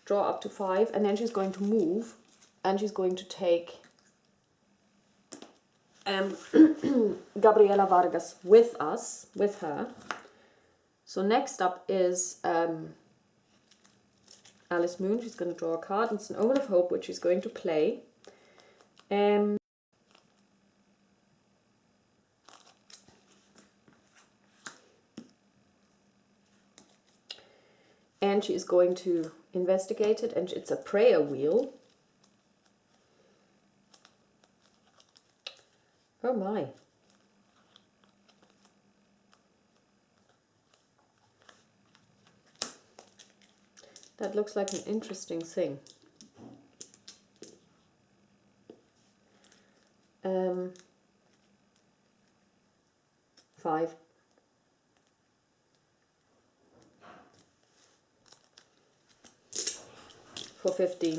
S1: draw up to 5, and then she's going to move, and she's going to take Gabriela Vargas with her. So next up is Alice Moon. She's going to draw a card. It's an Omen of Hope, which she's going to play. And she is going to investigate it, and it's a prayer wheel. Oh my. That looks like an interesting thing. 5. For 15.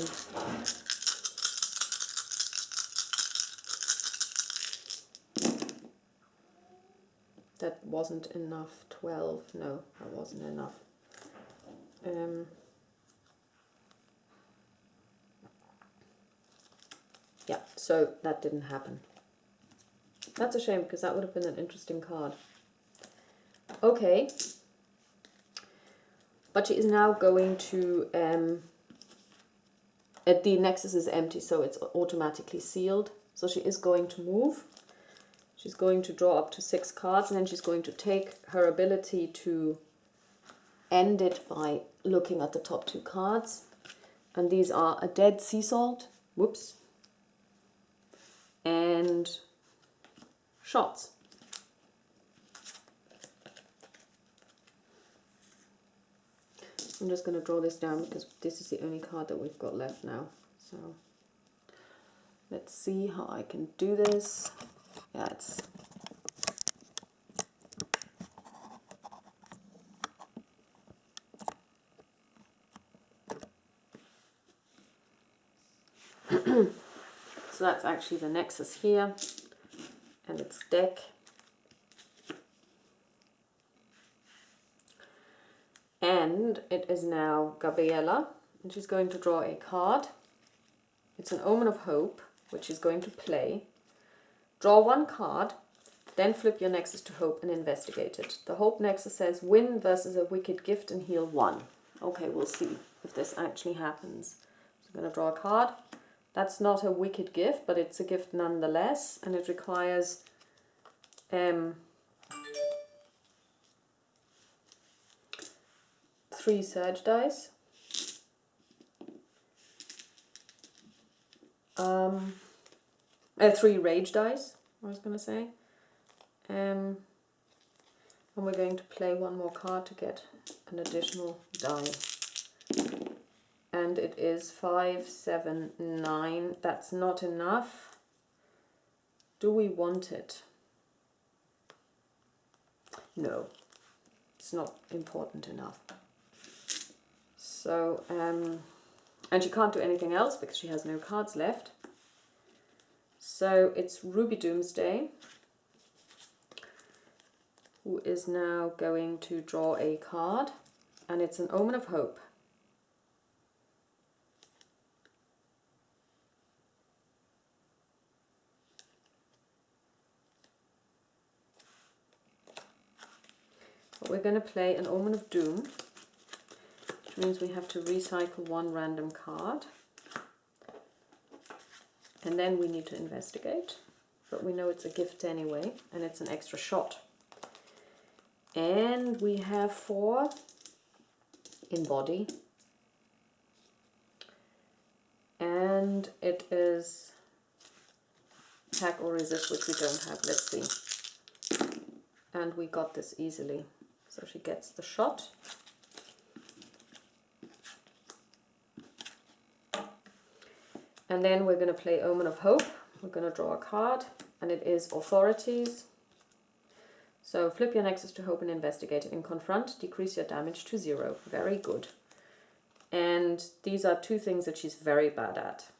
S1: That wasn't enough. 12. No, that wasn't enough. Yeah, so that didn't happen. That's a shame because that would have been an interesting card. Okay. But she is now going to... the nexus is empty, so it's automatically sealed. So she is going to move. She's going to draw up to 6 cards, and then she's going to take her ability to end it by looking at the top 2 cards. And these are a Dead Sea Salt, whoops, and Shots. I'm just going to draw this down because this is the only card that we've got left now. So let's see how I can do this. Yeah, it's... So that's actually the nexus here, and it's deck. And it is now Gabriela, and she's going to draw a card. It's an Omen of Hope, which she's going to play. Draw one card, then flip your nexus to hope and investigate it. The hope nexus says win versus a wicked gift and heal 1. Okay, we'll see if this actually happens. So I'm going to draw a card. That's not a wicked gift, but it's a gift nonetheless, and it requires 3 surge dice. 3 rage dice, I was going to say. And we're going to play one more card to get an additional die. And it is 5, 7, 9. That's not enough. Do we want it? No, it's not important enough. So, and she can't do anything else because she has no cards left. So it's Ruby Doomsday, who is now going to draw a card, and it's an Omen of Hope. But we're going to play an Omen of Doom, which means we have to recycle 1 random card. And then we need to investigate, but we know it's a gift anyway, and it's an extra shot. And we have 4 in body. And it is attack or resist, which we don't have. Let's see. And we got this easily. So she gets the shot. And then we're going to play Omen of Hope. We're going to draw a card, and it is Authorities. So flip your nexus to hope and investigate it. In confront, decrease your damage to 0. Very good. And these are 2 things that she's very bad at.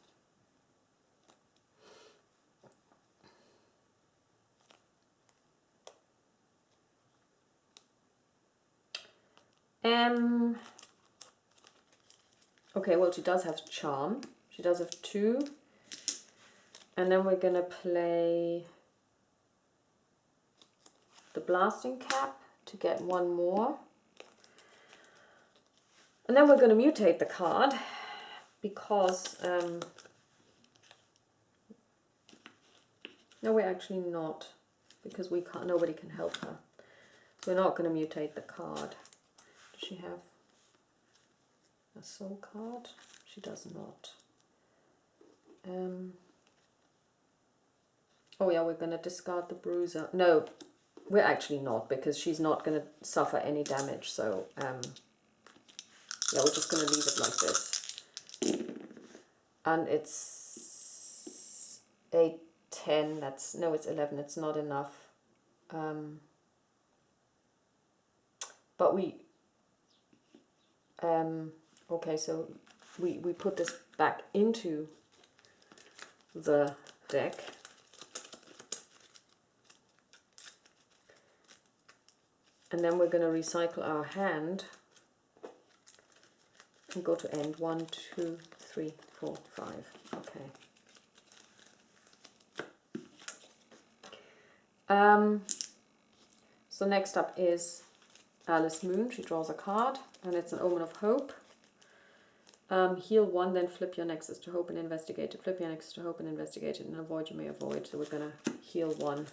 S1: Okay, well, she does have charm. She does have 2. And then we're going to play the blasting cap to get 1 more. And then we're going to mutate the card because no, we're actually not, because we can't. Nobody can help her. So we're not going to mutate the card. Does she have a soul card? She does not. Oh yeah, we're going to discard the bruiser. No, we're actually not, because she's not going to suffer any damage. So yeah, we're just going to leave it like this. And it's a 10. That's, no, it's 11. It's not enough. But we okay, so we put this back into the deck. And then we're going to recycle our hand and go to end. 1, 2, 3, 4, 5. Okay. So next up is Alice Moon. She draws a card, and it's an Omen of Hope. Heal 1, then flip your nexus to hope and investigate it. Flip your nexus to hope and investigate it, and avoid you may avoid. So we're going to heal 1.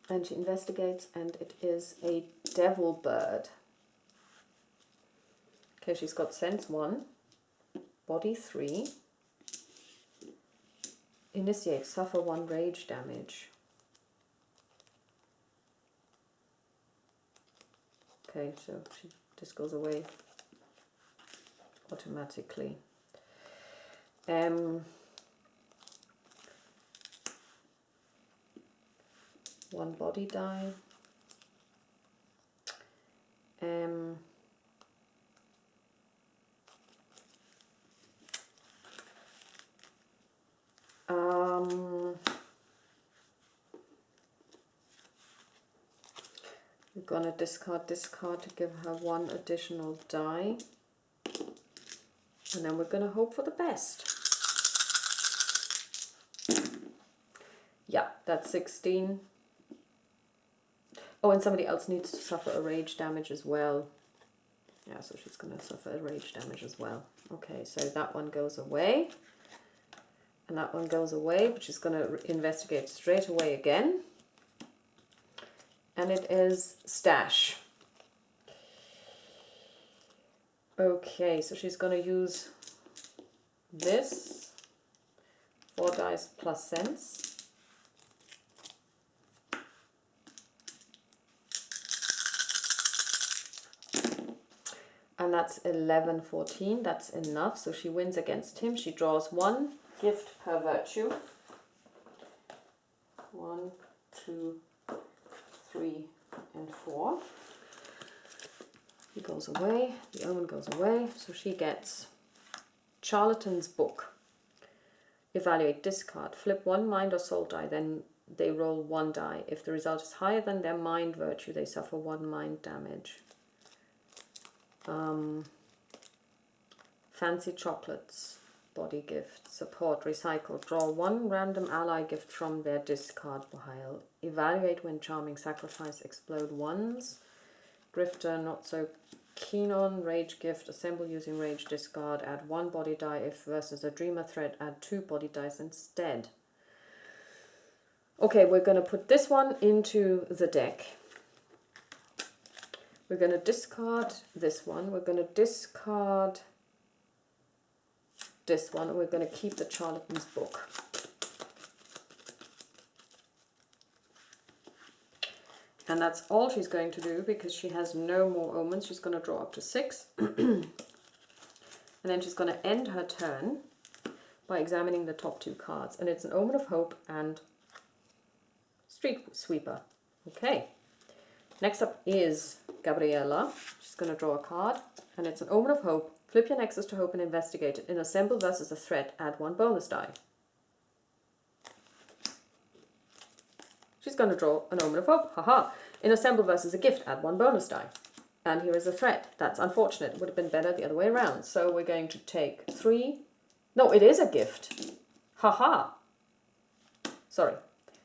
S1: And she investigates, and it is a devil bird. Okay, she's got sense 1, body 3, initiate, suffer 1 rage damage. Okay, so this goes away automatically. 1 body die. gonna discard this card to give her one additional die. And then we're gonna hope for the best. Yeah, that's 16. Oh, and somebody else needs to suffer a rage damage as well. Yeah, so she's gonna suffer a rage damage as well. Okay, so that one goes away. And that one goes away, but she's gonna investigate straight away again. And it is stash. Okay, so she's going to use this 4 dice plus sense. And that's 11, 14. That's enough. So she wins against him. She draws 1 gift per virtue. 1, 2, 3, and 4. He goes away, the omen goes away, so she gets Charlatan's Book. Evaluate, discard, flip 1 mind or soul die, then they roll 1 die. If the result is higher than their mind virtue, they suffer 1 mind damage. Fancy chocolates, body gift, support, recycle, draw 1 random ally gift from their discard pile. Evaluate when charming, sacrifice, explode 1s. Grifter, not so keen on, rage gift, assemble using rage, discard, add 1 body die. If versus a dreamer threat, add 2 body dice instead. Okay, we're going to put this one into the deck. We're going to discard this one. We're going to discard this one. And we're going to keep the Charlatan's Book. And that's all she's going to do because she has no more omens. She's going to draw up to 6. And then she's going to end her turn by examining the top 2 cards. And it's an Omen of Hope and Street Sweeper. Okay. Next up is Gabriella. She's going to draw a card. And it's an Omen of Hope. Flip your Nexus to Hope and investigate it. In Assemble versus a threat, add 1 bonus die. She's going to draw an Omen of Hope. Haha. In Assemble versus a gift, add 1 bonus die. And here is a threat. That's unfortunate. It would have been better the other way around. So we're going to take 3. No, it is a gift. Haha. Sorry.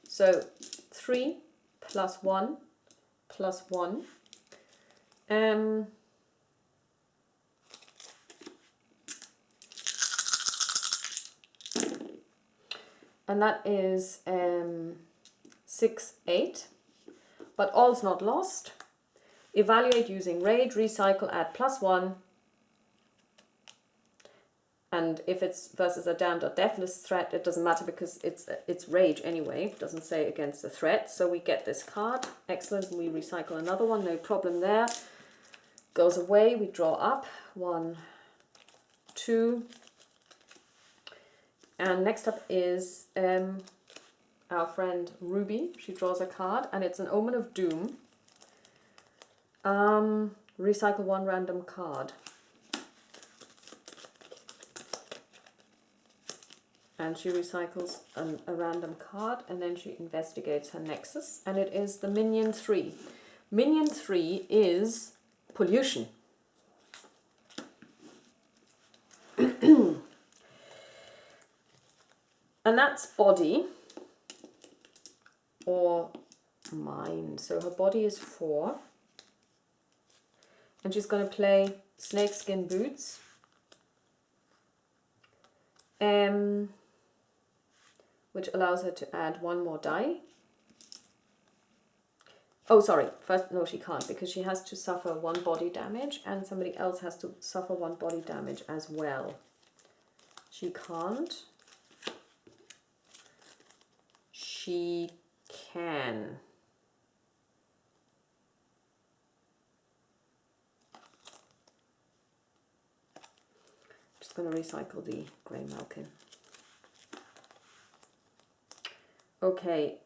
S1: So 3 plus 1 plus 1. And that is 6, 8. But all's not lost. Evaluate using rage, recycle, add +1. And if it's versus a damned or deathless threat, it doesn't matter because it's rage anyway. It doesn't say against the threat. So we get this card. Excellent. We recycle another one. No problem there. Goes away. We draw up. 1, 2. And next up is our friend Ruby. She draws a card and it's an Omen of Doom. Recycle 1 random card. And she recycles a random card and then she investigates her Nexus. And it is the Minion 3. Minion 3 is pollution. And that's body or mind. So her body is 4. And she's going to play Snakeskin Boots. Which allows her to add 1 more die. Oh, sorry. First, no, she can't because she has to suffer 1 body damage and somebody else has to suffer 1 body damage as well. She can't. She can. Just going to recycle the grey Malkin. Okay,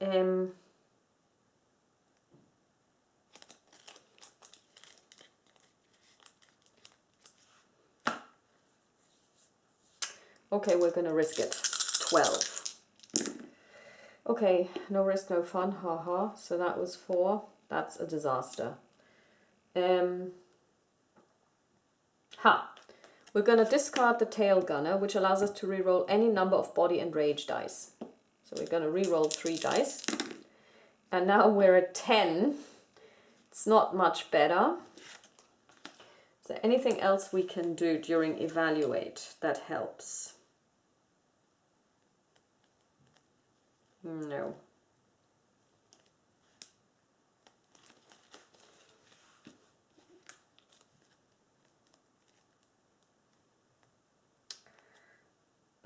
S1: okay, we're going to risk it. 12. Okay, no risk, no fun, haha. So that was 4. That's a disaster. We're going to discard the tail gunner, which allows us to reroll any number of body and rage dice. So we're going to reroll 3 dice. And now we're at 10. It's not much better. Is there anything else we can do during evaluate that helps? No.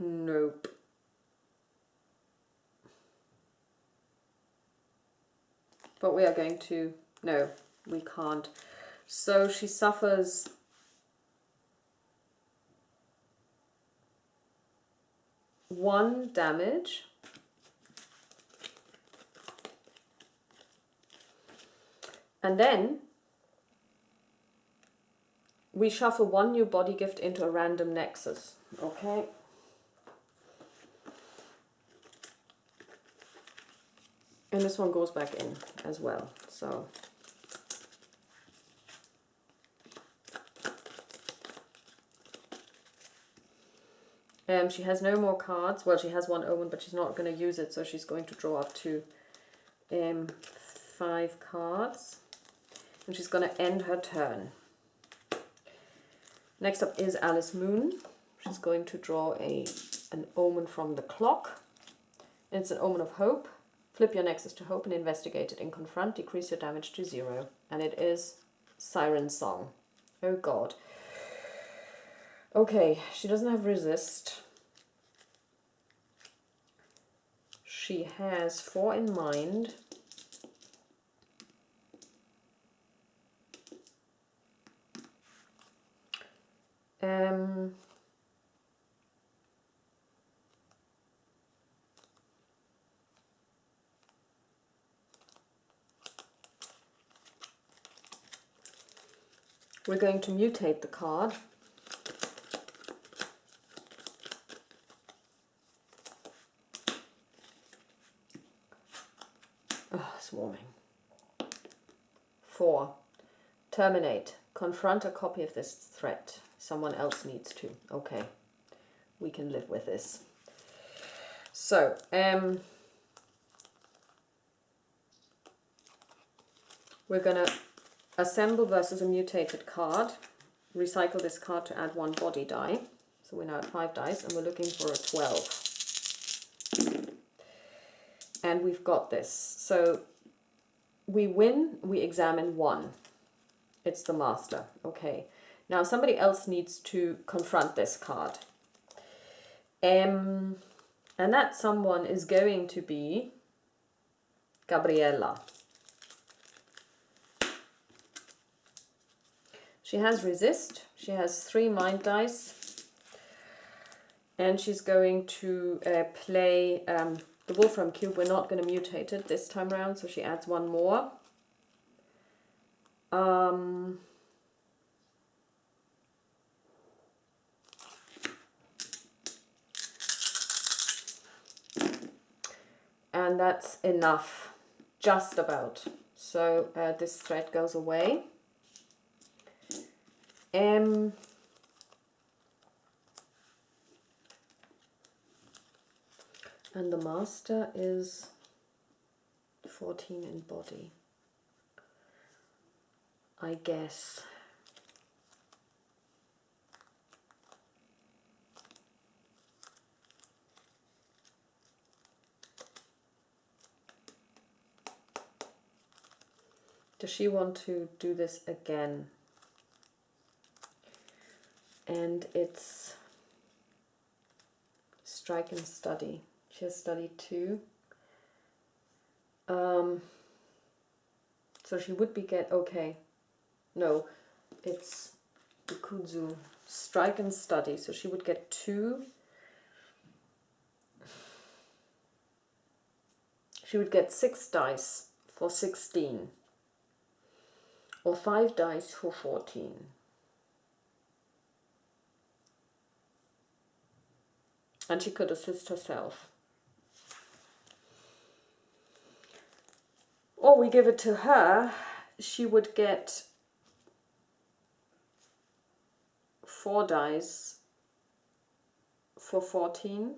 S1: Nope. But we are going to... No, we can't. So she suffers... one damage. And then we shuffle 1 new body gift into a random nexus. Okay. And this one goes back in as well. So she has no more cards. Well, she has 1 omen, but she's not going to use it, so she's going to draw up to 5 cards. And she's going to end her turn. Next up is Alice Moon. She's going to draw an omen from the clock. It's an omen of hope. Flip your nexus to hope and investigate it. In confront, decrease your damage to 0. And it is Siren Song. Oh god. Okay, she doesn't have resist. She has 4 in mind. We're going to mutate the card. Oh, swarming. 4. Terminate. Confront a copy of this threat. Someone else needs to. Okay. We can live with this. So, we're going to assemble versus a mutated card. Recycle this card to add 1 body die. So we're now at 5 dice and we're looking for a 12. And we've got this. So we win, we examine 1. It's the master. Okay. Now somebody else needs to confront this card. And that someone is going to be Gabriella. She has resist. She has 3 mind dice. And she's going to play the Wolfram Cube. We're not going to mutate it this time around, so she adds 1 more. And that's enough, just about. So this threat goes away. And the master is 14 in body, I guess. Does she want to do this again? And it's strike and study. She has study 2. So she would be okay. No, it's Ikudzu. Strike and study. So she would get 2. She would get 6 dice for 16. Or 5 dice for 14. And she could assist herself. Or we give it to her, she would get 4 dice for 14.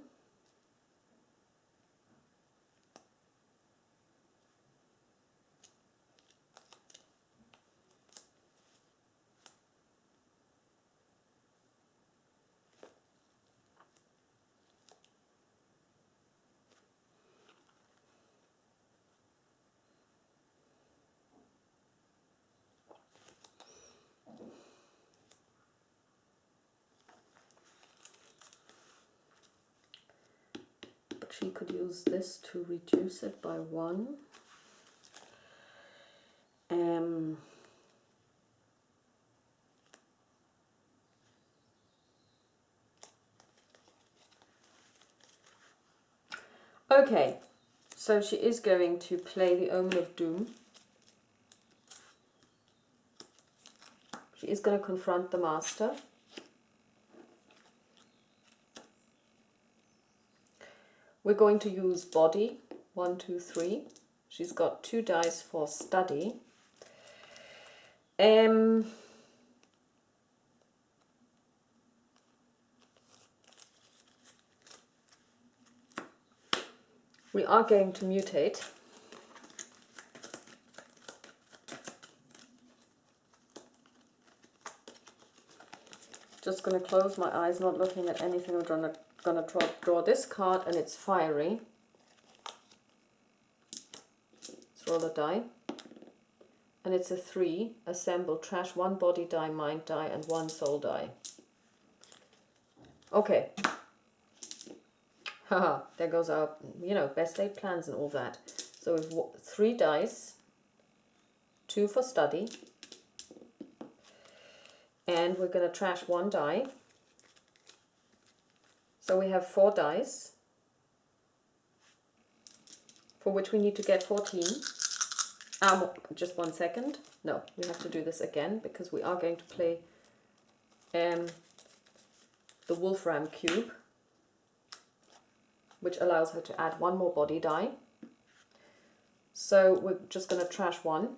S1: She could use this to reduce it by 1. Okay, so she is going to play the Omen of Doom. She is going to confront the Master. We're going to use body, 1, 2, 3. She's got 2 dice for study. We are going to mutate. Just going to close my eyes, not looking at anything. I'm going to draw this card, and it's fiery. Let's roll a die. And it's a 3. Assemble, trash 1 body die, mind die, and 1 soul die. Okay. Haha, there goes our, best laid plans and all that. So we've 3 dice, 2 for study. And we're going to trash 1 die. So we have 4 dice, for which we need to get 14. Just 1 second. No, we have to do this again, because we are going to play the Wolfram Cube, which allows her to add 1 more body die. So we're just going to trash 1.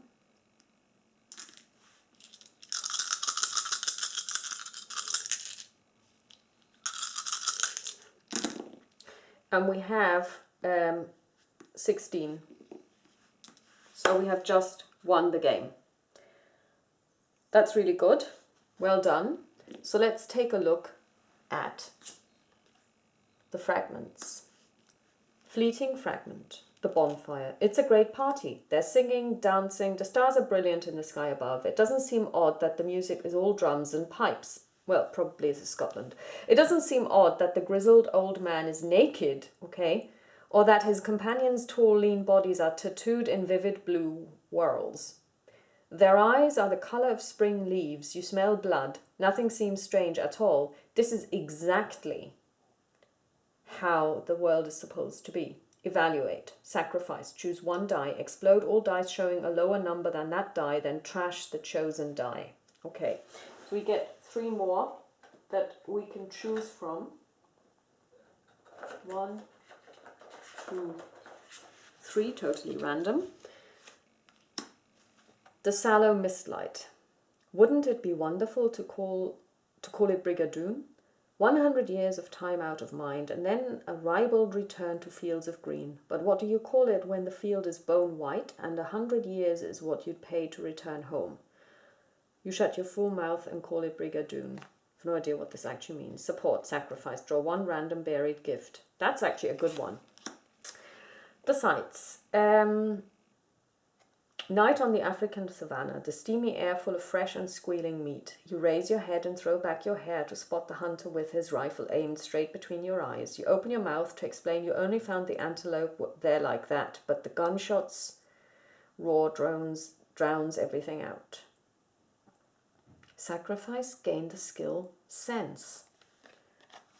S1: And we have 16. So we have just won the game. That's really good. Well done. So let's take a look at the fragments. Fleeting fragment. The bonfire. It's a great party. They're singing, dancing. The stars are brilliant in the sky above. It doesn't seem odd that the music is all drums and pipes. Well, probably this is Scotland. It doesn't seem odd that the grizzled old man is naked, okay? Or that his companions' tall, lean bodies are tattooed in vivid blue whorls. Their eyes are the colour of spring leaves. You smell blood. Nothing seems strange at all. This is exactly how the world is supposed to be. Evaluate, sacrifice, choose 1 die, explode all dice showing a lower number than that die, then trash the chosen die. Okay, so we get 3 more that we can choose from. 1, 2, 3, totally random. The sallow mistlight. Wouldn't it be wonderful to call it Brigadoon? 100 years of time out of mind, and then a ribald return to fields of green. But what do you call it when the field is bone white, and 100 years is what you'd pay to return home? You shut your full mouth and call it Brigadoon. I've no idea what this actually means. Support, sacrifice, draw 1 random buried gift. That's actually a good one. The sights. Night on the African savannah, the steamy air full of fresh and squealing meat. You raise your head and throw back your hair to spot the hunter with his rifle aimed straight between your eyes. You open your mouth to explain you only found the antelope there like that, but the gunshots roar drowns everything out. Sacrifice, gain the skill, sense.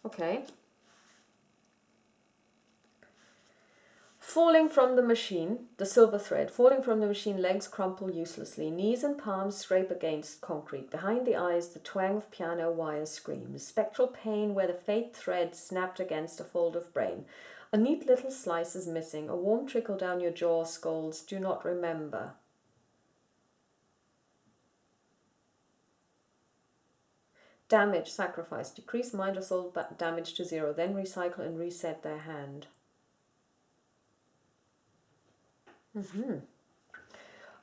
S1: Okay. Falling from the machine, the silver thread. Falling from the machine, legs crumple uselessly. Knees and palms scrape against concrete. Behind the eyes, the twang of piano wires screams. Spectral pain where the faint thread snapped against a fold of brain. A neat little slice is missing. A warm trickle down your jaw scolds, do not remember. Damage, sacrifice. Decrease mind or soul damage to 0. Then recycle and reset their hand.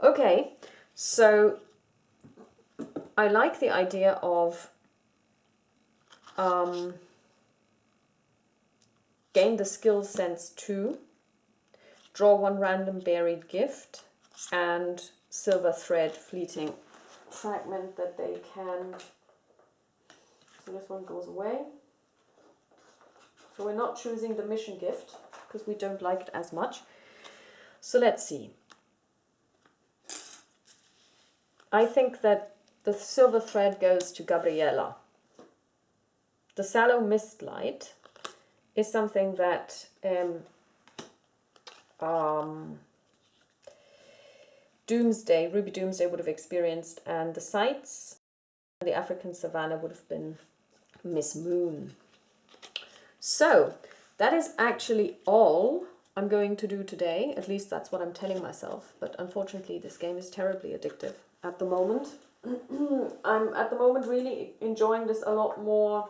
S1: Okay, so I like the idea of gain the skill sense 2, draw 1 random buried gift, and silver thread fleeting fragment that they can. So this one goes away. So we're not choosing the mission gift because we don't like it as much. So let's see. I think that the silver thread goes to Gabriella. The sallow mist light is something that Doomsday, Ruby Doomsday would have experienced, and the sights, the African savannah would have been Miss Moon. So that is actually all I'm going to do today. At least that's what I'm telling myself. But unfortunately, this game is terribly addictive at the moment. I'm at the moment really enjoying this a lot more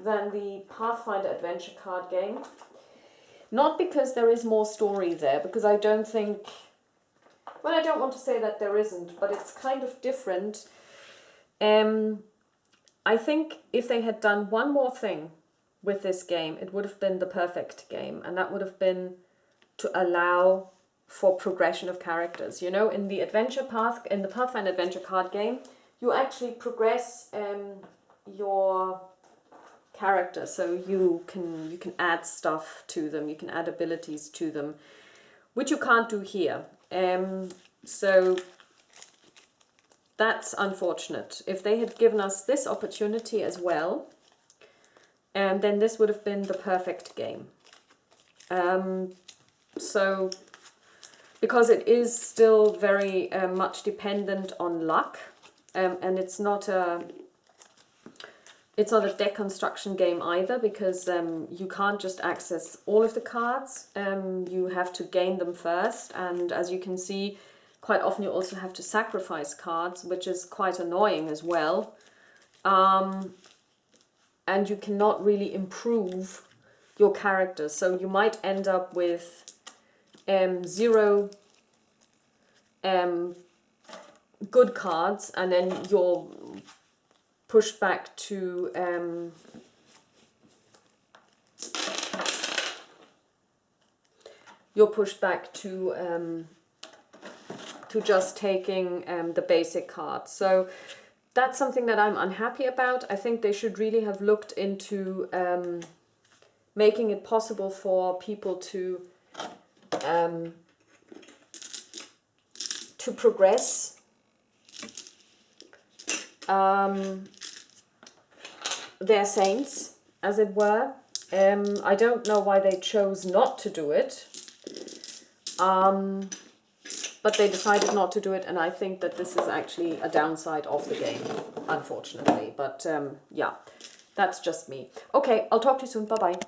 S1: than the Pathfinder adventure card game. Not because there is more story there, because I don't think... Well, I don't want to say that there isn't, but it's kind of different. I think if they had done one more thing with this game, it would have been the perfect game, and that would have been to allow for progression of characters. You know, in the Pathfinder adventure card game, you actually progress your character, so you can add stuff to them, you can add abilities to them, which you can't do here. So that's unfortunate. If they had given us this opportunity as well, then this would have been the perfect game. So, because it is still very much dependent on luck, and it's not a deck construction game either, because you can't just access all of the cards. You have to gain them first, and as you can see, quite often you also have to sacrifice cards, which is quite annoying as well. And you cannot really improve your character, so you might end up with 0 good cards, and then you're pushed back to just taking the basic cards. So that's something that I'm unhappy about. I think they should really have looked into making it possible for people to progress their saints, as it were. I don't know why they chose not to do it, but they decided not to do it, and I think that this is actually a downside of the game, unfortunately. But yeah, that's just me. Okay, I'll talk to you soon. Bye-bye.